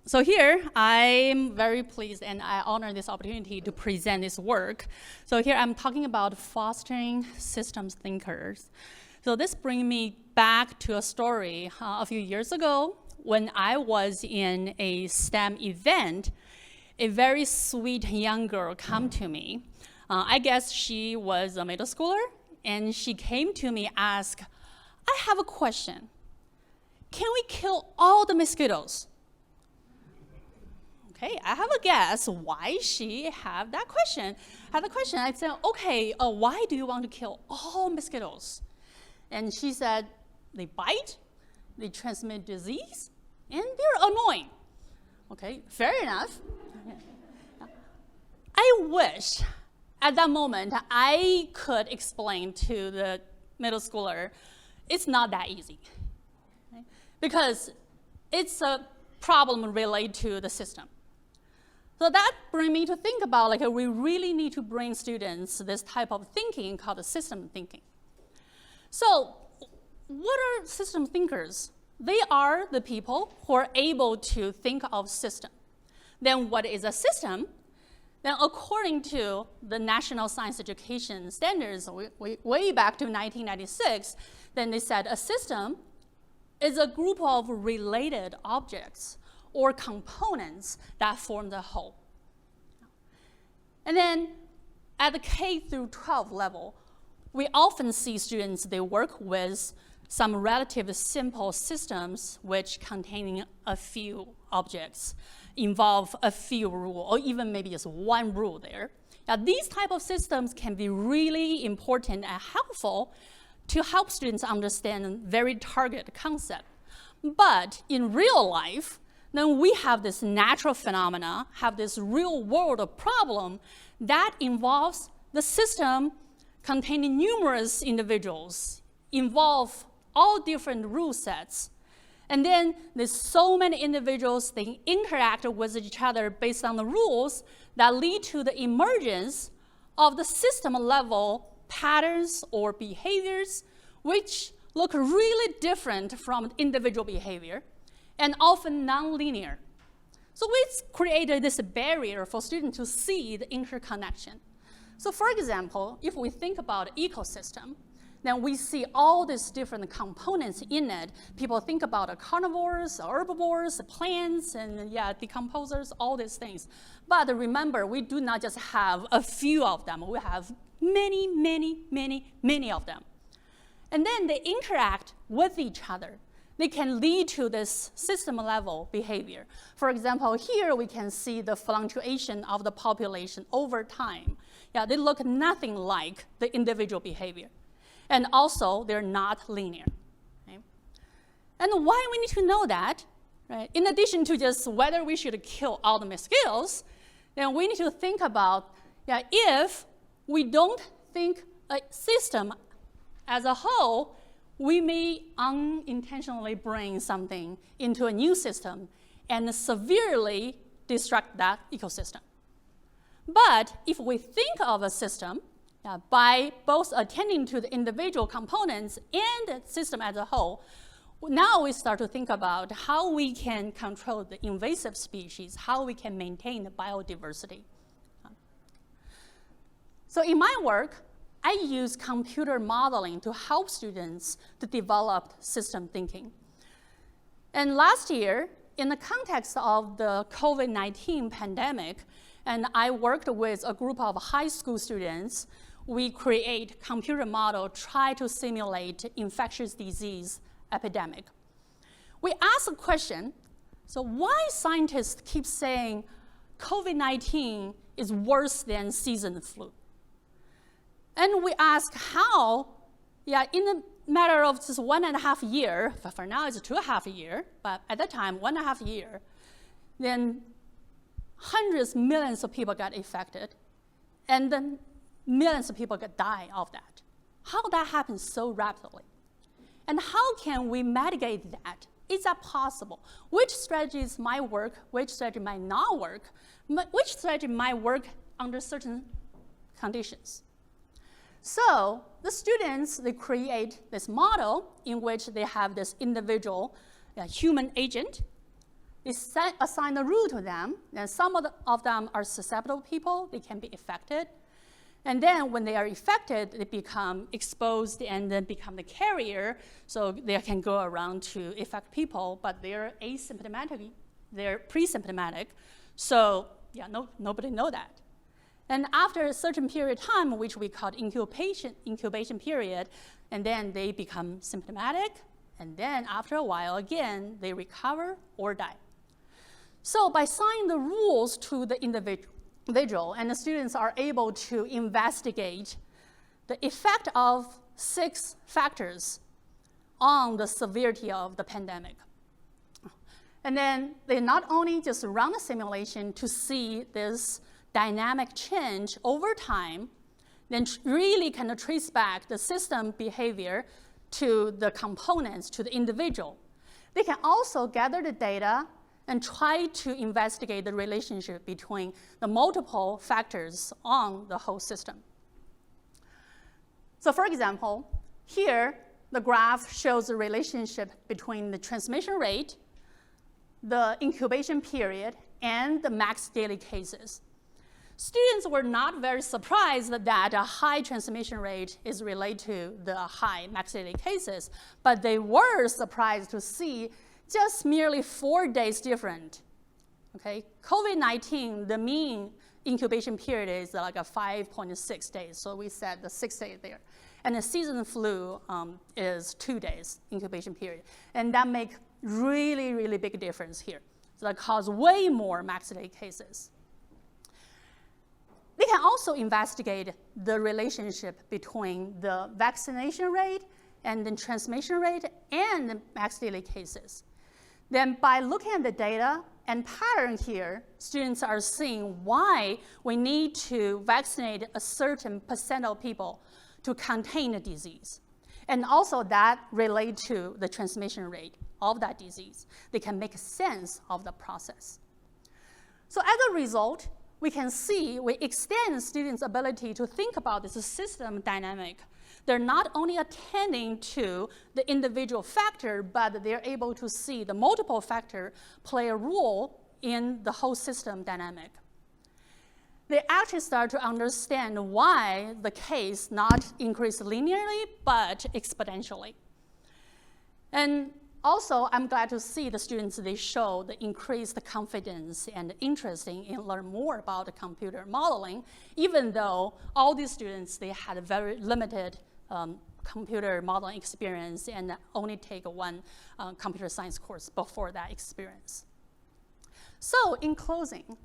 Speaker 6: So here, I'm very pleased and I honor this opportunity to present this work. So here I'm talking about fostering systems thinkers. So this brings me back to a story a few years ago when I was in a STEM event. A very sweet young girl came to me. I guess she was a middle schooler, and she came to me and asked, I have a question. Can we kill all the mosquitoes? Okay, I have a guess why she had that question. I said, okay, why do you want to kill all mosquitoes? And she said, they bite, they transmit disease, and they're annoying. Okay, fair enough. I wish at that moment I could explain to the middle schooler, it's not that easy. Okay? Because it's a problem related to the system. So that brings me to think about, like, we really need to bring students this type of thinking called the system thinking. So what are system thinkers? They are the people who are able to think of system. Then what is a system? Then according to the National Science Education Standards way back to 1996, then they said a system is a group of related objects or components that form the whole. And then at the K through 12 level, we often see students, they work with some relatively simple systems which contain a few objects, involve a few rules, or even maybe just one rule there. Now, these type of systems can be really important and helpful to help students understand very targeted concept. But in real life, then we have this natural phenomena, have this real world problem that involves the system containing numerous individuals, involve all different rule sets. And then there's so many individuals, they interact with each other based on the rules that lead to the emergence of the system level patterns or behaviors which look really different from individual behavior and often nonlinear. So we created this barrier for students to see the interconnection. So for example, if we think about ecosystem, then we see all these different components in it. People think about carnivores, herbivores, plants, and decomposers, all these things. But remember, we do not just have a few of them. We have many, many, many, many of them. And then they interact with each other. they can lead to this system level behavior. For example, here we can see the fluctuation of the population over time. Yeah, they look nothing like the individual behavior. And also, they're not linear. Okay? And why we need to know that, right? In addition to just whether we should kill all the mosquitoes, then we need to think about, if we don't think a system as a whole, we may unintentionally bring something into a new system and severely disrupt that ecosystem. But if we think of a system by both attending to the individual components and the system as a whole, now we start to think about how we can control the invasive species, how we can maintain the biodiversity. So in my work, I use computer modeling to help students to develop system thinking. And last year, in the context of the COVID-19 pandemic, and I worked with a group of high school students, we create computer model, try to simulate infectious disease epidemic. We asked a question, so why scientists keep saying COVID-19 is worse than seasonal flu? And we ask how, in a matter of just 1.5 years, for now it's 2.5 years, but at that time, 1.5 years, then hundreds, millions of people got affected, and then millions of people die of that. How that happens so rapidly? And how can we mitigate that? Is that possible? Which strategies might work, which strategy might not work, which strategy might work under certain conditions? So the students, they create this model in which they have this individual human agent. They assign a rule to them, and some of them are susceptible people, they can be affected. And then when they are affected, they become exposed and then become the carrier, so they can go around to affect people, but they're asymptomatic, they're pre-symptomatic. So nobody know that. And after a certain period of time, which we call incubation period, and then they become symptomatic, and then after a while, again, they recover or die. So by assigning the rules to the individual, and the students are able to investigate the effect of 6 factors on the severity of the pandemic. And then they not only just run the simulation to see this dynamic change over time, then really kind of trace back the system behavior to the components, to the individual. They can also gather the data and try to investigate the relationship between the multiple factors on the whole system. So for example, here, the graph shows the relationship between the transmission rate, the incubation period, and the max daily cases. Students were not very surprised that a high transmission rate is related to the high max daily cases, but they were surprised to see just merely 4 days different. Okay, COVID-19, the mean incubation period is like a 5.6 days, so we said the 6 days there. And the seasonal flu is 2 days incubation period, and that makes really, really big difference here. So that cause way more max daily cases. They can also investigate the relationship between the vaccination rate and the transmission rate and the max daily cases. Then by looking at the data and pattern here, students are seeing why we need to vaccinate a certain percent of people to contain the disease. And also that relate to the transmission rate of that disease. They can make sense of the process. So as a result, we can see we extend students' ability to think about this system dynamic. They're not only attending to the individual factor, but they're able to see the multiple factor play a role in the whole system dynamic. They actually start to understand why the case not increase linearly, but exponentially. And also, I'm glad to see the students, they show the increased confidence and interest in learn more about the computer modeling, even though all these students, they had a very limited computer modeling experience and only take one computer science course before that experience. So in closing,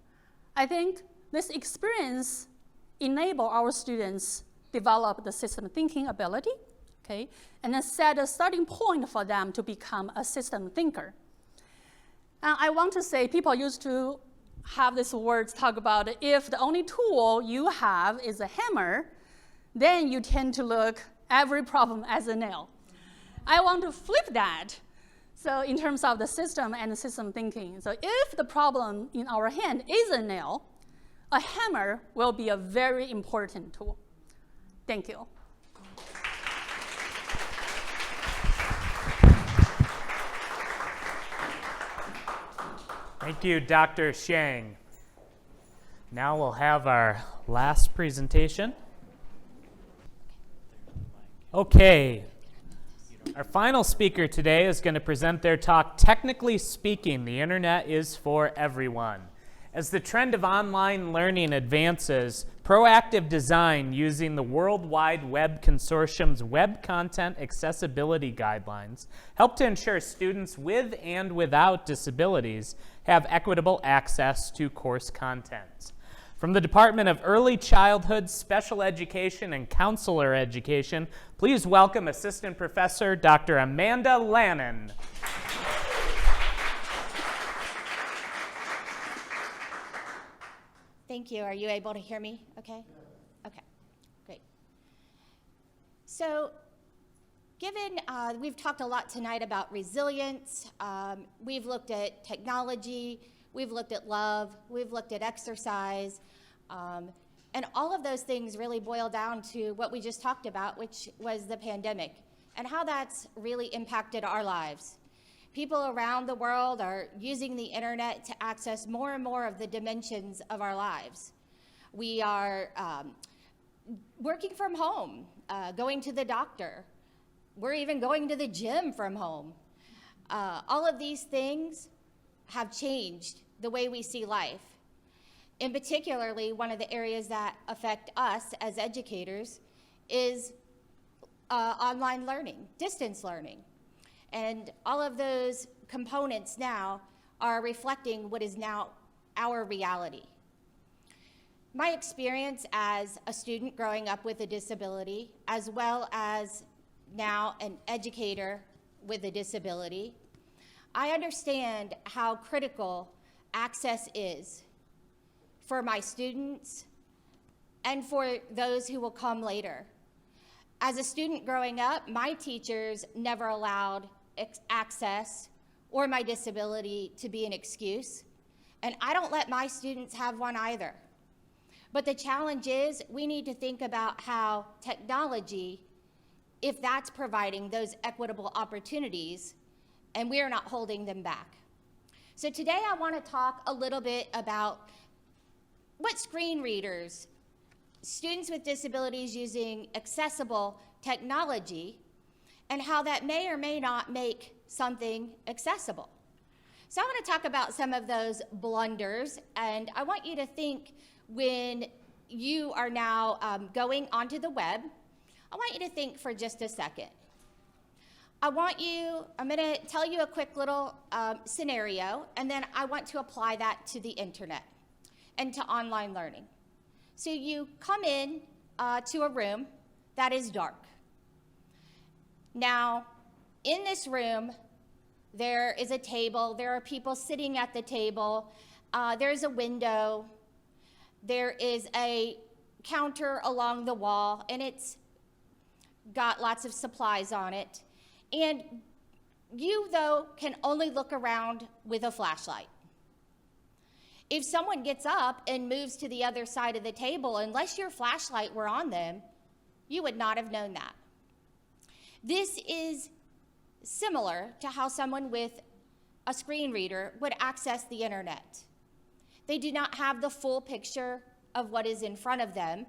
Speaker 6: I think this experience enable our students develop the system thinking ability, okay, and then set a starting point for them to become a system thinker. I want to say people used to have these words talk about if the only tool you have is a hammer, then you tend to look every problem as a nail. I want to flip that. So in terms of the system and the system thinking, so if the problem in our hand is a nail, a hammer will be a very important tool. Thank you.
Speaker 1: Thank you, Dr. Shang. Now we'll have our last presentation. Okay. Our final speaker today is going to present their talk, Technically Speaking, the Internet is for Everyone. As the trend of online learning advances, proactive design using the World Wide Web Consortium's Web Content Accessibility Guidelines help to ensure students with and without disabilities have equitable access to course content. From the Department of Early Childhood, Special Education, and Counselor Education, please welcome Assistant Professor Dr. Amanda Lannon.
Speaker 7: Thank you. Are you able to hear me okay? Okay, great. So given we've talked a lot tonight about resilience, we've looked at technology, we've looked at love, we've looked at exercise, and all of those things really boil down to what we just talked about, which was the pandemic, and how that's really impacted our lives. People around the world are using the internet to access more and more of the dimensions of our lives. We are working from home, going to the doctor. We're even going to the gym from home. All of these things have changed the way we see life. In particularly, one of the areas that affect us as educators is online learning, distance learning. And all of those components now are reflecting what is now our reality. My experience as a student growing up with a disability, as well as now an educator with a disability, I understand how critical access is for my students and for those who will come later. As a student growing up, my teachers never allowed access or my disability to be an excuse, and I don't let my students have one either. But the challenge is we need to think about how technology, if that's providing those equitable opportunities, and we are not holding them back. So today I want to talk a little bit about what screen readers, students with disabilities using accessible technology, and how that may or may not make something accessible. So I want to talk about some of those blunders, and I want you to think when you are now going onto the web, I want you to think for just a second. I'm going to tell you a quick little scenario, and then I want to apply that to the internet and to online learning. So you come in to a room that is dark. Now, in this room, there is a table, there are people sitting at the table, there's a window, there is a counter along the wall, and it's got lots of supplies on it. And you, though, can only look around with a flashlight. If someone gets up and moves to the other side of the table, unless your flashlight were on them, you would not have known that. This is similar to how someone with a screen reader would access the internet. They do not have the full picture of what is in front of them.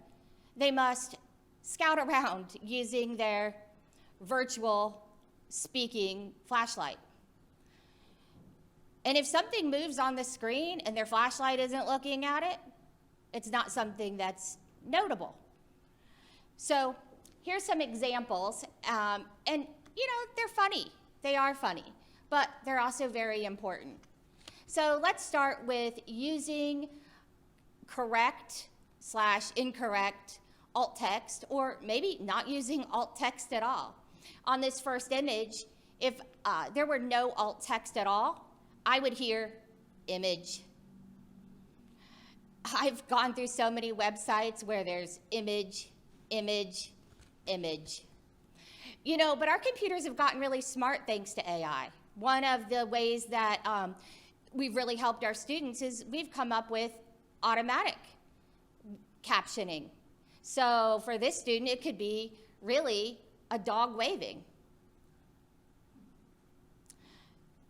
Speaker 7: They must scout around using their virtual speaking flashlight. And if something moves on the screen and their flashlight isn't looking at it, it's not something that's notable. So here's some examples, and you know, they're funny. They are funny, but they're also very important. So let's start with using correct/incorrect alt text, or maybe not using alt text at all. On this first image, if there were no alt text at all, I would hear image. I've gone through so many websites where there's image, image, image. You know, but our computers have gotten really smart thanks to AI. One of the ways that we've really helped our students is we've come up with automatic captioning. So for this student, it could be really a dog waving.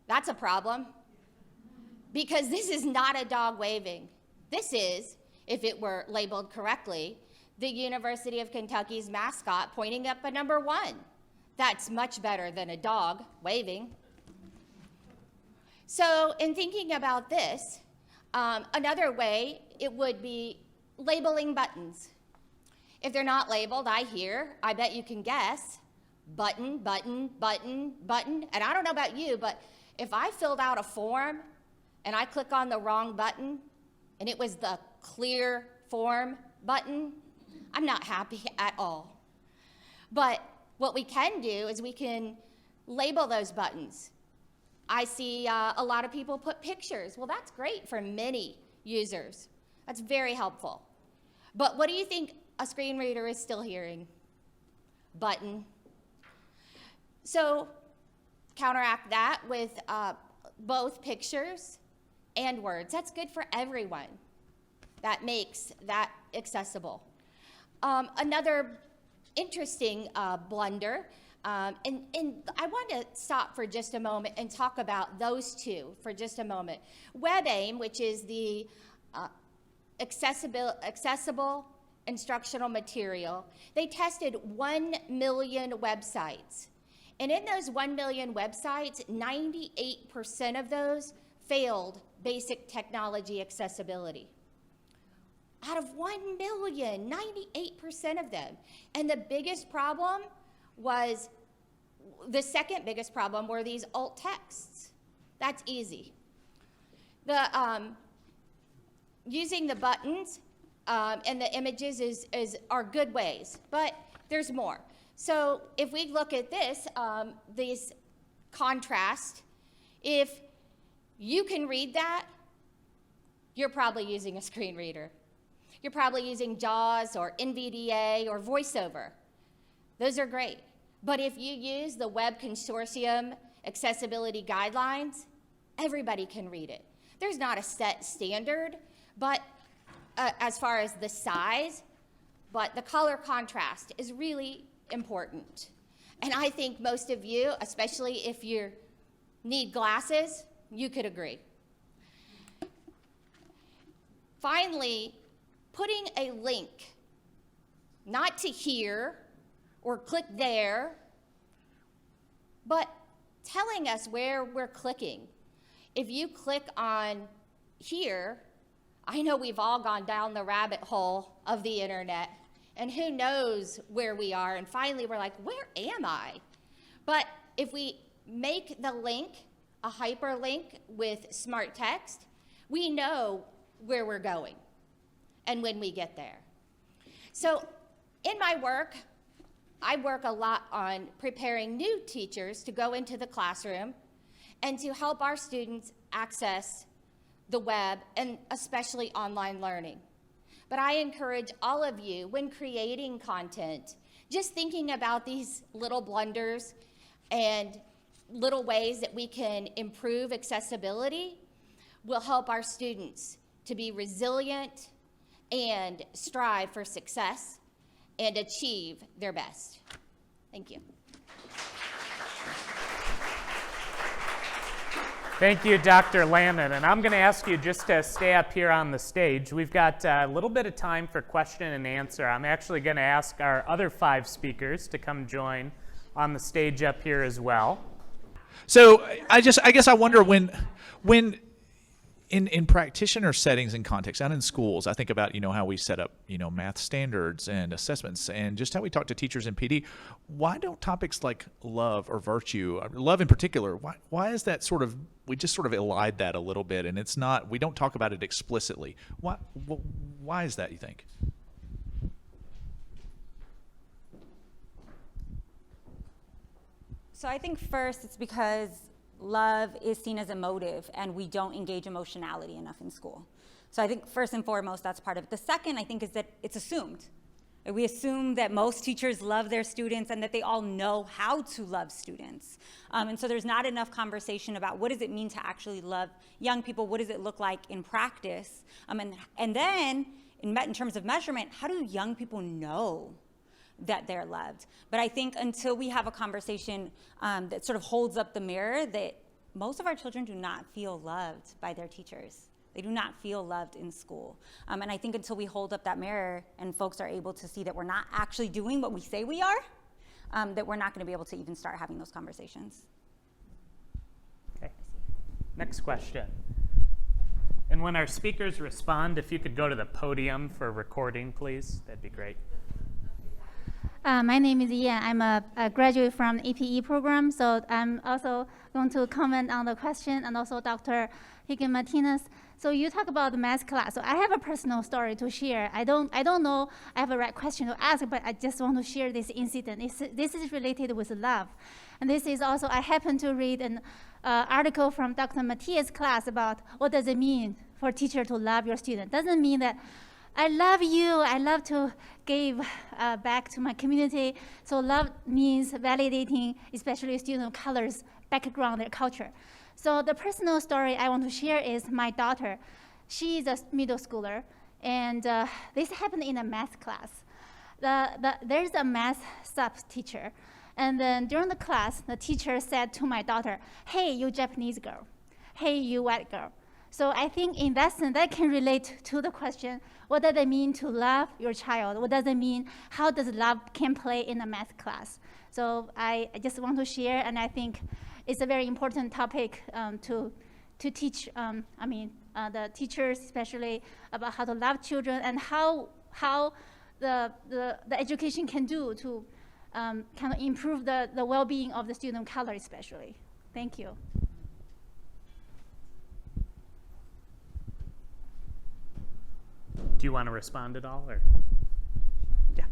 Speaker 7: That's a problem, because this is not a dog waving. This is, if it were labeled correctly, the University of Kentucky's mascot pointing up a number 1. That's much better than a dog waving. So in thinking about this, another way, it would be labeling buttons. If they're not labeled, I bet you can guess, button, button, button, button. And I don't know about you, but if I filled out a form and I click on the wrong button and it was the clear form button, I'm not happy at all. But what we can do is we can label those buttons. I see a lot of people put pictures. Well, that's great for many users. That's very helpful. But what do you think a screen reader is still hearing? Button. So counteract that with both pictures and words. That's good for everyone. That makes that accessible. Another interesting blunder, and I want to stop for just a moment and talk about those two for just a moment. WebAIM, which is the accessible instructional material, they tested 1 million websites. And in those 1 million websites, 98% of those failed basic technology accessibility. Out of 1 million, 98% of them. And the biggest problem was, the second biggest problem were these alt texts. That's easy. Using the buttons and the images are good ways, but there's more. So if we look at this contrast, if you can read that, you're probably using a screen reader. You're probably using JAWS or NVDA or VoiceOver. Those are great. But if you use the Web Consortium accessibility guidelines, everybody can read it. There's not a set standard, but as far as the size, but the color contrast is really important. And I think most of you, especially if you need glasses, you could agree. Finally, putting a link, not to here or click there, but telling us where we're clicking. If you click on here, I know we've all gone down the rabbit hole of the internet, and who knows where we are, and finally we're like, where am I? But if we make the link a hyperlink with smart text, we know where we're going and when we get there. So in my work, I work a lot on preparing new teachers to go into the classroom and to help our students access the web and especially online learning. But I encourage all of you, when creating content, just thinking about these little blunders and little ways that we can improve accessibility will help our students to be resilient and strive for success and achieve their best. Thank you.
Speaker 1: Thank you, Dr. Landon. And I'm going to ask you just to stay up here on the stage. We've got a little bit of time for question and answer. I'm actually going to ask our other 5 speakers to come join on the stage up here as well.
Speaker 8: So I guess I wonder when In practitioner settings and contexts, out in schools, I think about, how we set up, math standards and assessments and just how we talk to teachers in PD. Why don't topics like love or virtue, love in particular, why is that we just sort of elide that a little bit, and we don't talk about it explicitly. Why is that, you think?
Speaker 3: So I think first it's because love is seen as emotive and we don't engage emotionality enough in school. So I think first and foremost, that's part of it. The second, I think, is that it's assumed. We assume that most teachers love their students and that they all know how to love students. And so there's not enough conversation about what does it mean to actually love young people, what does it look like in practice, and then in terms of measurement, how do young people know that they're loved? But I think until we have a conversation that sort of holds up the mirror that most of our children do not feel loved by their teachers. They do not feel loved in school. And I think until we hold up that mirror and folks are able to see that we're not actually doing what we say we are, that we're not going to be able to even start having those conversations.
Speaker 1: Okay. Next question. And when our speakers respond, if you could go to the podium for recording, please, that'd be great.
Speaker 9: My name is Ian. I'm a graduate from the APE program, so I'm also going to comment on the question, and also Dr. Hannegan-Martinez. So you talk about the math class. So I have a personal story to share. I don't know I have a right question to ask, but I just want to share this incident. This is related with love. And this is also, I happened to read an article from Dr. Mathias' class about what does it mean for a teacher to love your student. Doesn't mean that I love you, I love to give back to my community. So love means validating, especially student of color's background, their culture. So the personal story I want to share is my daughter. She is a middle schooler, and this happened in a math class. There's a math sub teacher, and then during the class, the teacher said to my daughter, "Hey, you Japanese girl. Hey, you white girl." So I think in that sense, that can relate to the question, what does it mean to love your child? What does it mean? How does love can play in a math class? So I just want to share, and I think it's a very important topic to teach, the teachers especially, about how to love children and how the education can do to kind of improve the well-being of the student of color especially. Thank you.
Speaker 1: Do you want to respond at all, or? Yeah.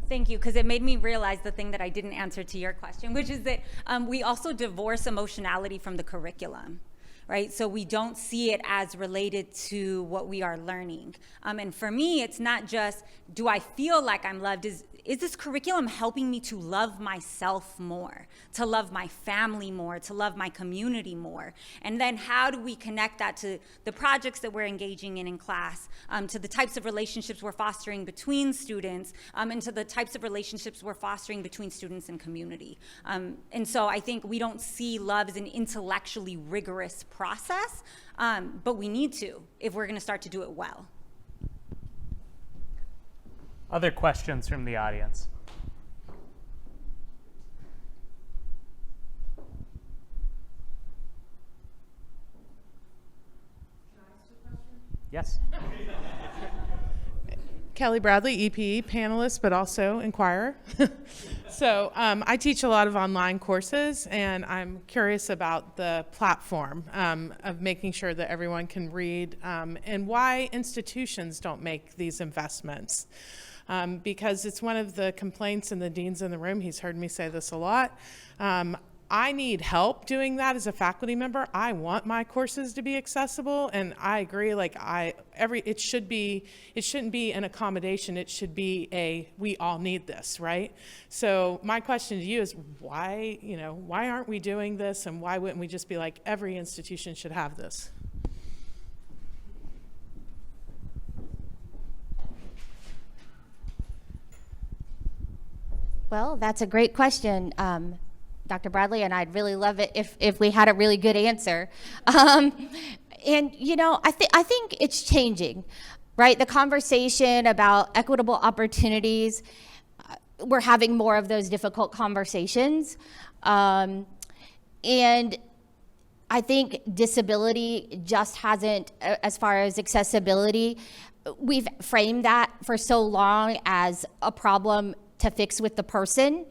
Speaker 3: Thank you, because it made me realize the thing that I didn't answer to your question, which is that we also divorce emotionality from the curriculum, right? So we don't see it as related to what we are learning. And for me, it's not just, do I feel like I'm loved? Is this curriculum helping me to love myself more, to love my family more, to love my community more? And then how do we connect that to the projects that we're engaging in class, to the types of relationships we're fostering between students, and to the types of relationships we're fostering between students and community? And so I think we don't see love as an intellectually rigorous process, but we need to if we're going to start to do it well.
Speaker 1: Other questions from the audience? Yes.
Speaker 2: Kelly Bradley, EPE panelist, but also inquirer. So I teach a lot of online courses, and I'm curious about the platform of making sure that everyone can read and why institutions don't make these investments. Because it's one of the complaints, and the dean's in the room, he's heard me say this a lot. I need help doing that as a faculty member. I want my courses to be accessible, and I agree, it shouldn't be an accommodation, it should be we all need this, right? So my question to you is why aren't we doing this, and why wouldn't we just be like, every institution should have this?
Speaker 7: Well, that's a great question, Dr. Bradley, and I'd really love it if we had a really good answer. And I think it's changing, right? The conversation about equitable opportunities, we're having more of those difficult conversations, and I think disability just hasn't, as far as accessibility, we've framed that for so long as a problem to fix with the person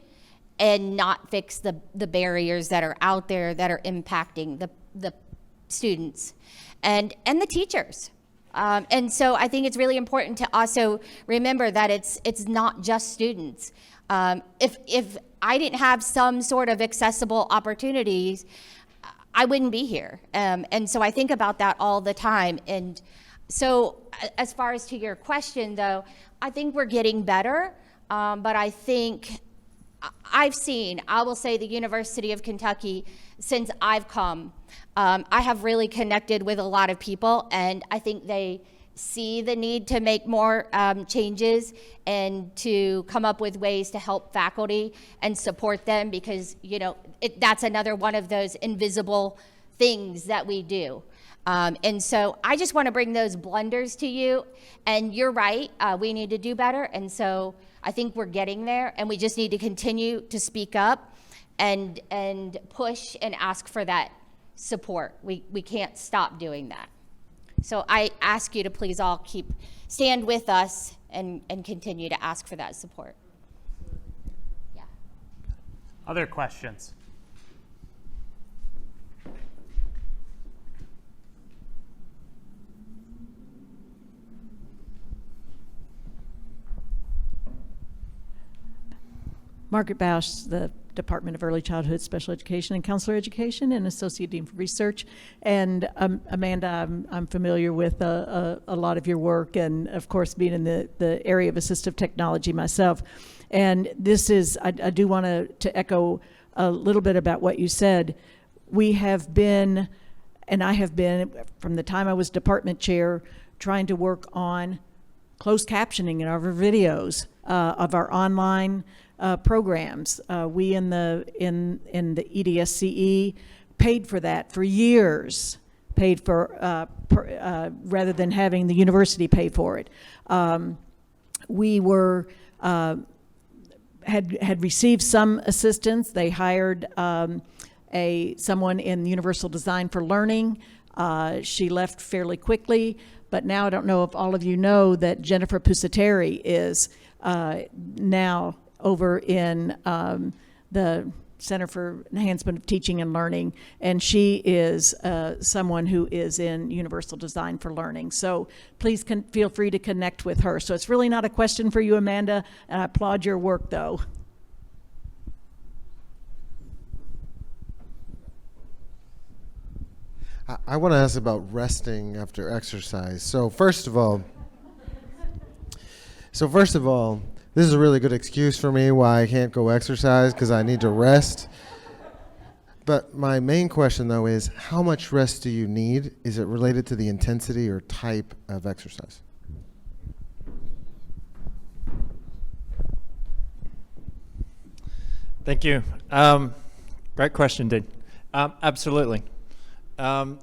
Speaker 7: and not fix the barriers that are out there that are impacting the students and the teachers. And so I think it's really important to also remember that it's not just students. If I didn't have some sort of accessible opportunities, I wouldn't be here. And so I think about that all the time. And so as far as to your question, though, I think we're getting better. But I think I will say the University of Kentucky, since I've come, I have really connected with a lot of people, and I think they see the need to make more changes and to come up with ways to help faculty and support them, because, that's another one of those invisible things that we do. And so I just want to bring those blunders to you, and you're right, we need to do better, and so I think we're getting there, and we just need to continue to speak up and push and ask for that support. We can't stop doing that. So I ask you to please all stand with us and continue to ask for that support. Yeah.
Speaker 1: Other questions?
Speaker 10: Margaret Bausch, the Department of Early Childhood Special Education and Counselor Education, and Associate Dean for Research. And Amanda, I'm familiar with a lot of your work, and of course being in the area of assistive technology myself. And this is, I do want to echo a little bit about what you said. We have been, and I have been, from the time I was department chair, trying to work on closed captioning in our videos of our online programs. We in the EDSCE paid for that for years, paid for rather than having the university pay for it. We were had received some assistance. They hired someone in Universal Design for Learning. She left fairly quickly, but now I don't know if all of you know that Jennifer Pusateri is now over in the Center for Enhancement of Teaching and Learning, and she is someone who is in Universal Design for Learning. So please feel free to connect with her. So it's really not a question for you, Amanda, and I applaud your work, though.
Speaker 11: I want to ask about resting after exercise. So first of all, this is a really good excuse for me why I can't go exercise, because I need to rest. But my main question, though, is how much rest do you need? Is it related to the intensity or type of exercise?
Speaker 4: Thank you. Great question, Dean. Absolutely. I'd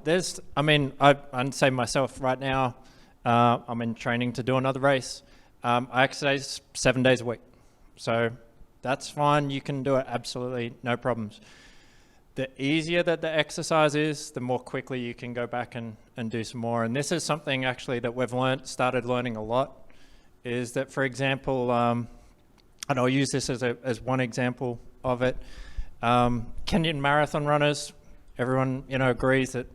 Speaker 4: say myself right now, I'm in training to do another race. I exercise 7 days a week, so that's fine. You can do it, absolutely, no problems. The easier that the exercise is, the more quickly you can go back and do some more. And this is something actually that we've started learning a lot, is that, for example, and I'll use this as one example of it. Kenyan marathon runners, everyone agrees that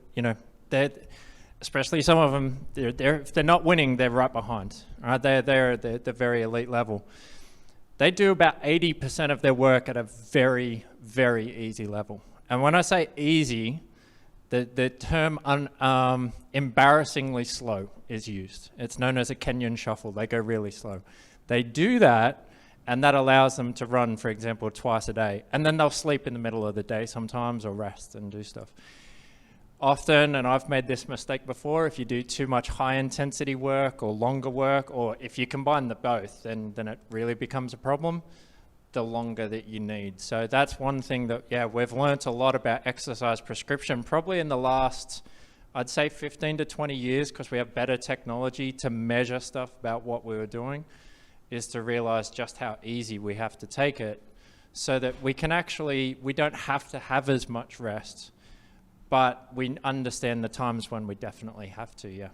Speaker 4: they're, especially some of them, if they're not winning, they're right behind. Right? They're at the very elite level. They do about 80% of their work at a very, very easy level. And when I say easy, the term embarrassingly slow is used. It's known as a Kenyan shuffle. They go really slow. They do that, and that allows them to run, for example, twice a day. And then they'll sleep in the middle of the day sometimes, or rest and do stuff. Often, and I've made this mistake before, if you do too much high intensity work or longer work, or if you combine the both, then it really becomes a problem, the longer that you need. So that's one thing that, we've learnt a lot about exercise prescription, probably in the last, I'd say 15 to 20 years, because we have better technology to measure stuff about what we were doing, is to realize just how easy we have to take it so that we don't have to have as much rest. but we understand the times when we definitely have to, yeah.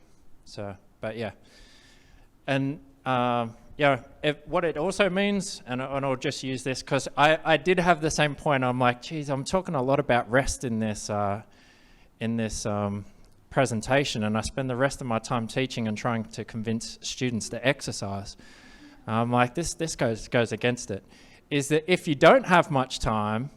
Speaker 4: So, but yeah. And yeah, what it also means, and I'll just use this, because I did have the same point. I'm like, geez, I'm talking a lot about rest in this presentation, and I spend the rest of my time teaching and trying to convince students to exercise. I'm like, this goes against it. Is that if you don't have much time,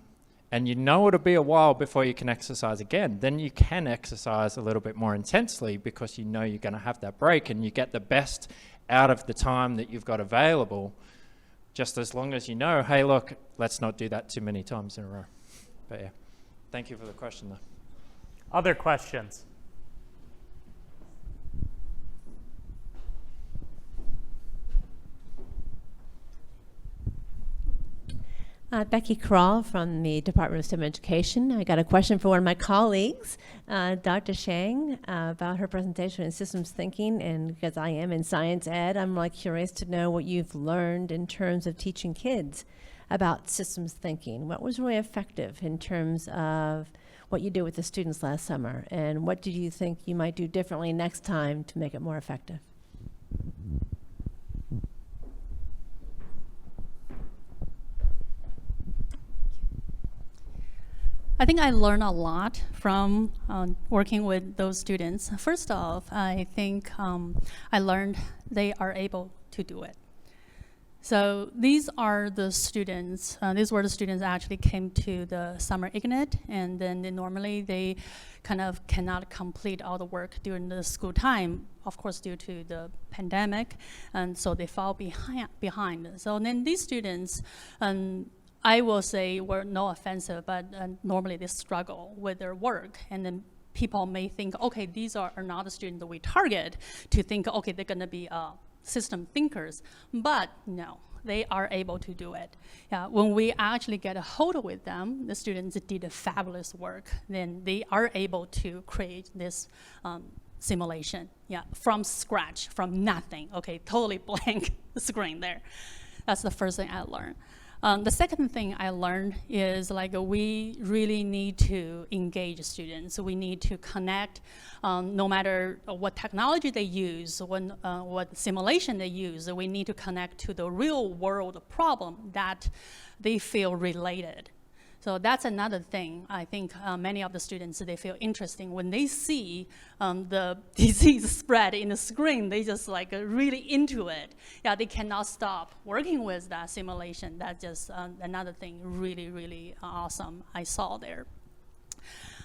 Speaker 4: and you know it'll be a while before you can exercise again, then you can exercise a little bit more intensely because you know you're going to have that break and you get the best out of the time that you've got available, just as long as you know, hey, look, let's not do that too many times in a row. But yeah, thank you for the question, though.
Speaker 1: Other questions?
Speaker 12: Becky Krall from the Department of STEM Education. I got a question for one of my colleagues, Dr. Shang, about her presentation in systems thinking. And because I am in science ed, I'm like curious to know what you've learned in terms of teaching kids about systems thinking. What was really effective in terms of what you did with the students last summer? And what do you think you might do differently next time to make it more effective?
Speaker 6: I think I learned a lot from working with those students. First off, I think I learned they are able to do it. So these are the students, these were the students that actually came to the summer Ignite, and then normally they kind of cannot complete all the work during the school time, of course due to the pandemic, and so they fall behind. So then these students, I will say, were no offensive, but normally they struggle with their work. And then people may think, okay, these are not the students that we target, to think, okay, they're gonna be system thinkers. But no, they are able to do it. Yeah, when we actually get a hold with them, the students did a fabulous work. Then they are able to create this simulation, yeah, from scratch, from nothing. Okay, totally blank screen there. That's the first thing I learned. The second thing I learned is like we really need to engage students. We need to connect, no matter what technology they use, what simulation they use, we need to connect to the real world problem that they feel related. So that's another thing. I think many of the students, they feel interesting when they see the disease spread in the screen. They just like really into it. Yeah, they cannot stop working with that simulation. That's just another thing really, really awesome I saw there.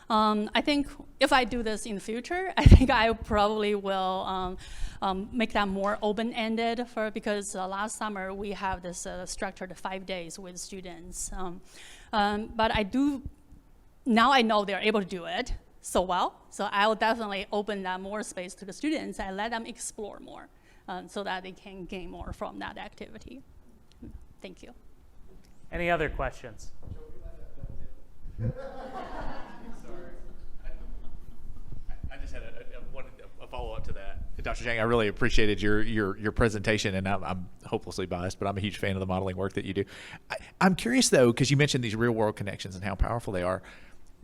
Speaker 6: I think if I do this in the future, I think I probably will make that more open-ended because last summer we have this structured 5 days with students. But now I know they're able to do it so well, so I will definitely open that more space to the students and let them explore more so that they can gain more from that activity. Thank you.
Speaker 1: Any other questions?
Speaker 8: I just had a follow-up to that. Dr. Zhang, I really appreciated your presentation, and I'm hopelessly biased, but I'm a huge fan of the modeling work that you do. I'm curious, though, because you mentioned these real-world connections and how powerful they are.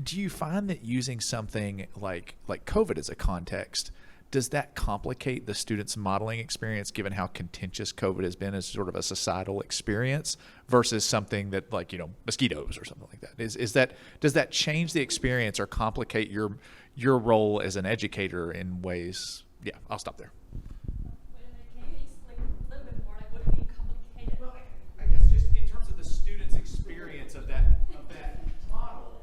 Speaker 8: Do you find that using something like COVID as a context, does that complicate the students' modeling experience, given how contentious COVID has been as sort of a societal experience, versus something that, like, mosquitoes or something like that? Does that change the experience or complicate your role as an educator in ways? Yeah, I'll stop there.
Speaker 6: Can you explain a little bit more, like what do you mean complicated?
Speaker 8: Well, I guess just in terms of the students' experience of that model,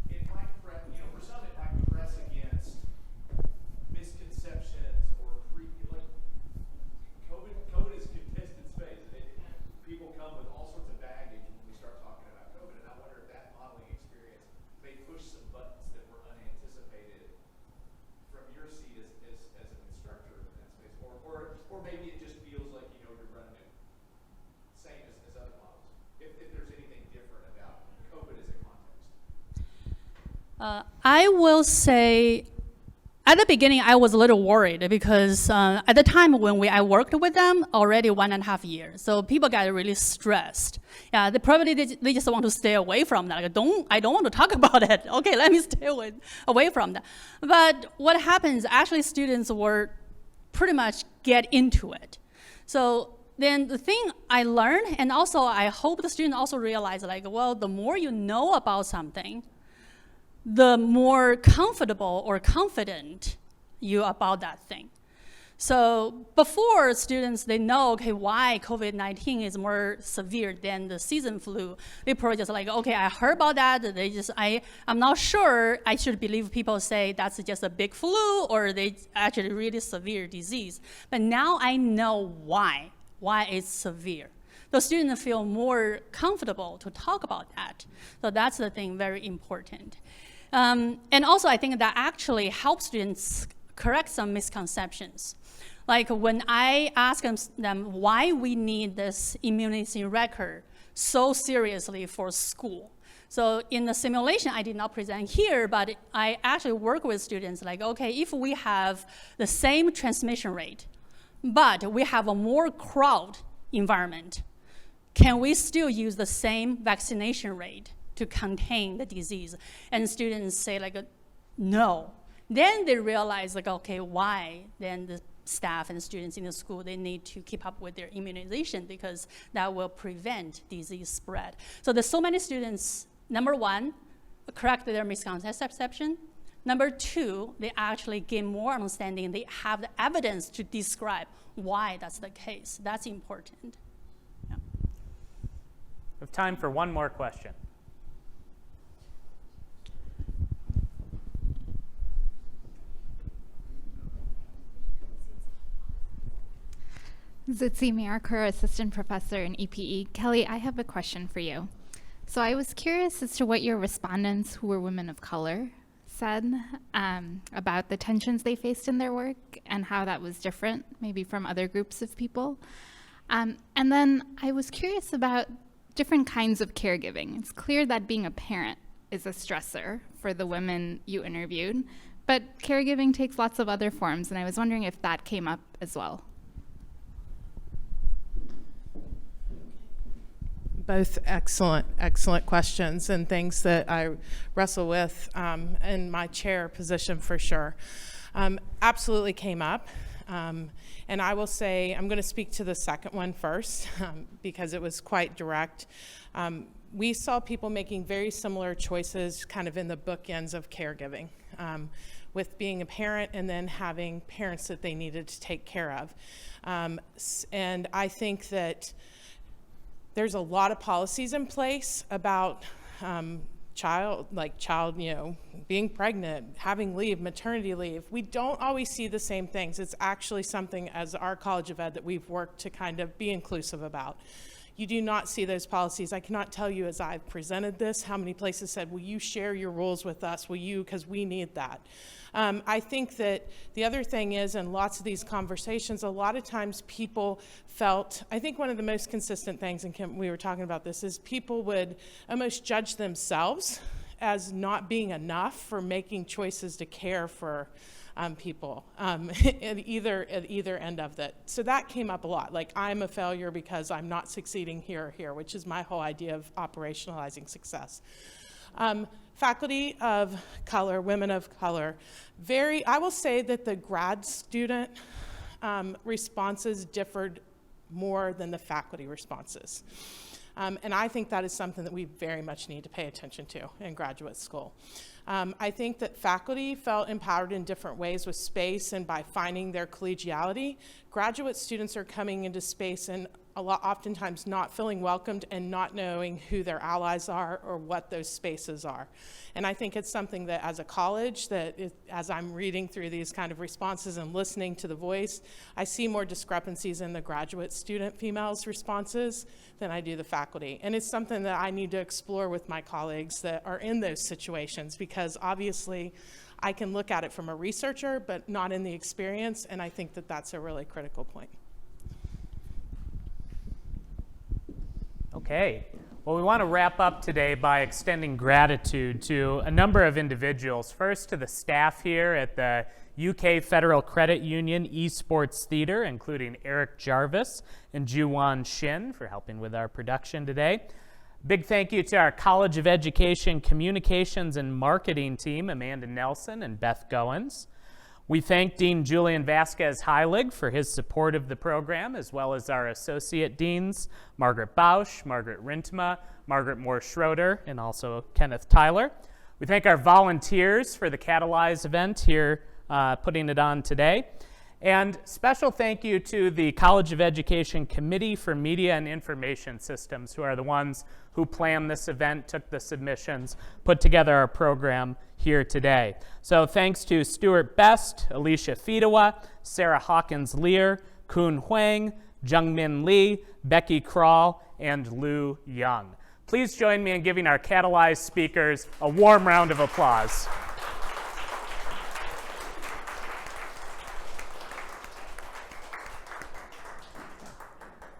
Speaker 8: it might press, for some it might press against misconceptions or COVID is a contested space. People come with all sorts of baggage when we start talking about COVID, and I wonder if that modeling experience may push some buttons that were unanticipated from your seat as an instructor in that space, or maybe it just feels like you're running it same as other models. If there's anything different about COVID as a context.
Speaker 6: I will say at the beginning, I was a little worried because at the time when I worked with them, already 1.5 years, so people got really stressed. Yeah, they just want to stay away from that. Like, I don't want to talk about it. Okay, let me stay away from that. But what happens? Actually, students were pretty much get into it. So then the thing I learned, and also I hope the student also realize, like, well, the more you know about something, the more comfortable or confident you about that thing. So before students, they know, okay, why COVID-19 is more severe than the season flu. They probably just like, okay, I heard about that. I'm not sure I should believe people say that's just a big flu or they actually really severe disease. But now I know why it's severe. The students feel more comfortable to talk about that. So that's the thing, very important. And also, I think that actually helps students correct some misconceptions. Like when I ask them why we need this immunity record so seriously for school. So in the simulation, I did not present here, but I actually work with students like, okay, if we have the same transmission rate, but we have a more crowded environment, can we still use the same vaccination rate to contain the disease? And students say like, no. Then they realize like, okay, why? Then the staff and students in the school, they need to keep up with their immunization because that will prevent disease spread. So there's so many students, number one, correct their misconception. Number two, they actually gain more understanding. They have the evidence to describe why that's the case. That's important. Yeah.
Speaker 1: We have time for one more question.
Speaker 13: Zitzi Mirakur, Assistant Professor in EPE. Kelly, I have a question for you. So I was curious as to what your respondents who were women of color said about the tensions they faced in their work and how that was different maybe from other groups of people. And then I was curious about different kinds of caregiving. It's clear that being a parent is a stressor for the women you interviewed, but caregiving takes lots of other forms, and I was wondering if that came up as well.
Speaker 2: Both excellent questions and things that I wrestle with in my chair position for sure. Absolutely came up. And I will say, I'm going to speak to the second one first because it was quite direct. We saw people making very similar choices kind of in the bookends of caregiving, with being a parent and then having parents that they needed to take care of. And I think that there's a lot of policies in place about child, being pregnant, having leave, maternity leave. We don't always see the same things. It's actually something as our College of Ed that we've worked to kind of be inclusive about. You do not see those policies. I cannot tell you as I've presented this how many places said, will you share your rules with us? Will you, because we need that. I think that the other thing is, in lots of these conversations, a lot of times people felt, I think one of the most consistent things, and Kim, we were talking about this, is people would almost judge themselves as not being enough for making choices to care for people at either end of that. So that came up a lot, like I'm a failure because I'm not succeeding here or here, which is my whole idea of operationalizing success. Faculty of color, women of color, I will say that the grad student responses differed more than the faculty responses. And I think that is something that we very much need to pay attention to in graduate school. I think that faculty felt empowered in different ways with space and by finding their collegiality. Graduate students are coming into space and oftentimes not feeling welcomed and not knowing who their allies are or what those spaces are. And I think it's something that as a college, as I'm reading through these kind of responses and listening to the voice, I see more discrepancies in the graduate student females' responses than I do the faculty. And it's something that I need to explore with my colleagues that are in those situations, because obviously I can look at it from a researcher, but not in the experience, and I think that that's a really critical point.
Speaker 1: Okay. Well, we want to wrap up today by extending gratitude to a number of individuals. First, to the staff here at the UK Federal Credit Union Esports Theater, including Eric Jarvis and Juwan Shin for helping with our production today. Big thank you to our College of Education Communications and Marketing team, Amanda Nelson and Beth Goins. We thank Dean Julian Vasquez Heilig for his support of the program, as well as our associate deans, Margaret Bausch, Margaret Rintema, Margaret Moore-Schroeder, and also Kenneth Tyler. We thank our volunteers for the CATalyze event here, putting it on today. And special thank you to the College of Education Committee for Media and Information Systems, who are the ones who planned this event, took the submissions, put together our program here today. So thanks to Stuart Best, Alicia Fidawa, Sarah Hawkins-Lear, Kun Huang, Jungmin Lee, Becky Kroll, and Lou Young. Please join me in giving our CATalyze speakers a warm round of applause.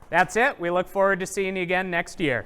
Speaker 1: That's it. We look forward to seeing you again next year.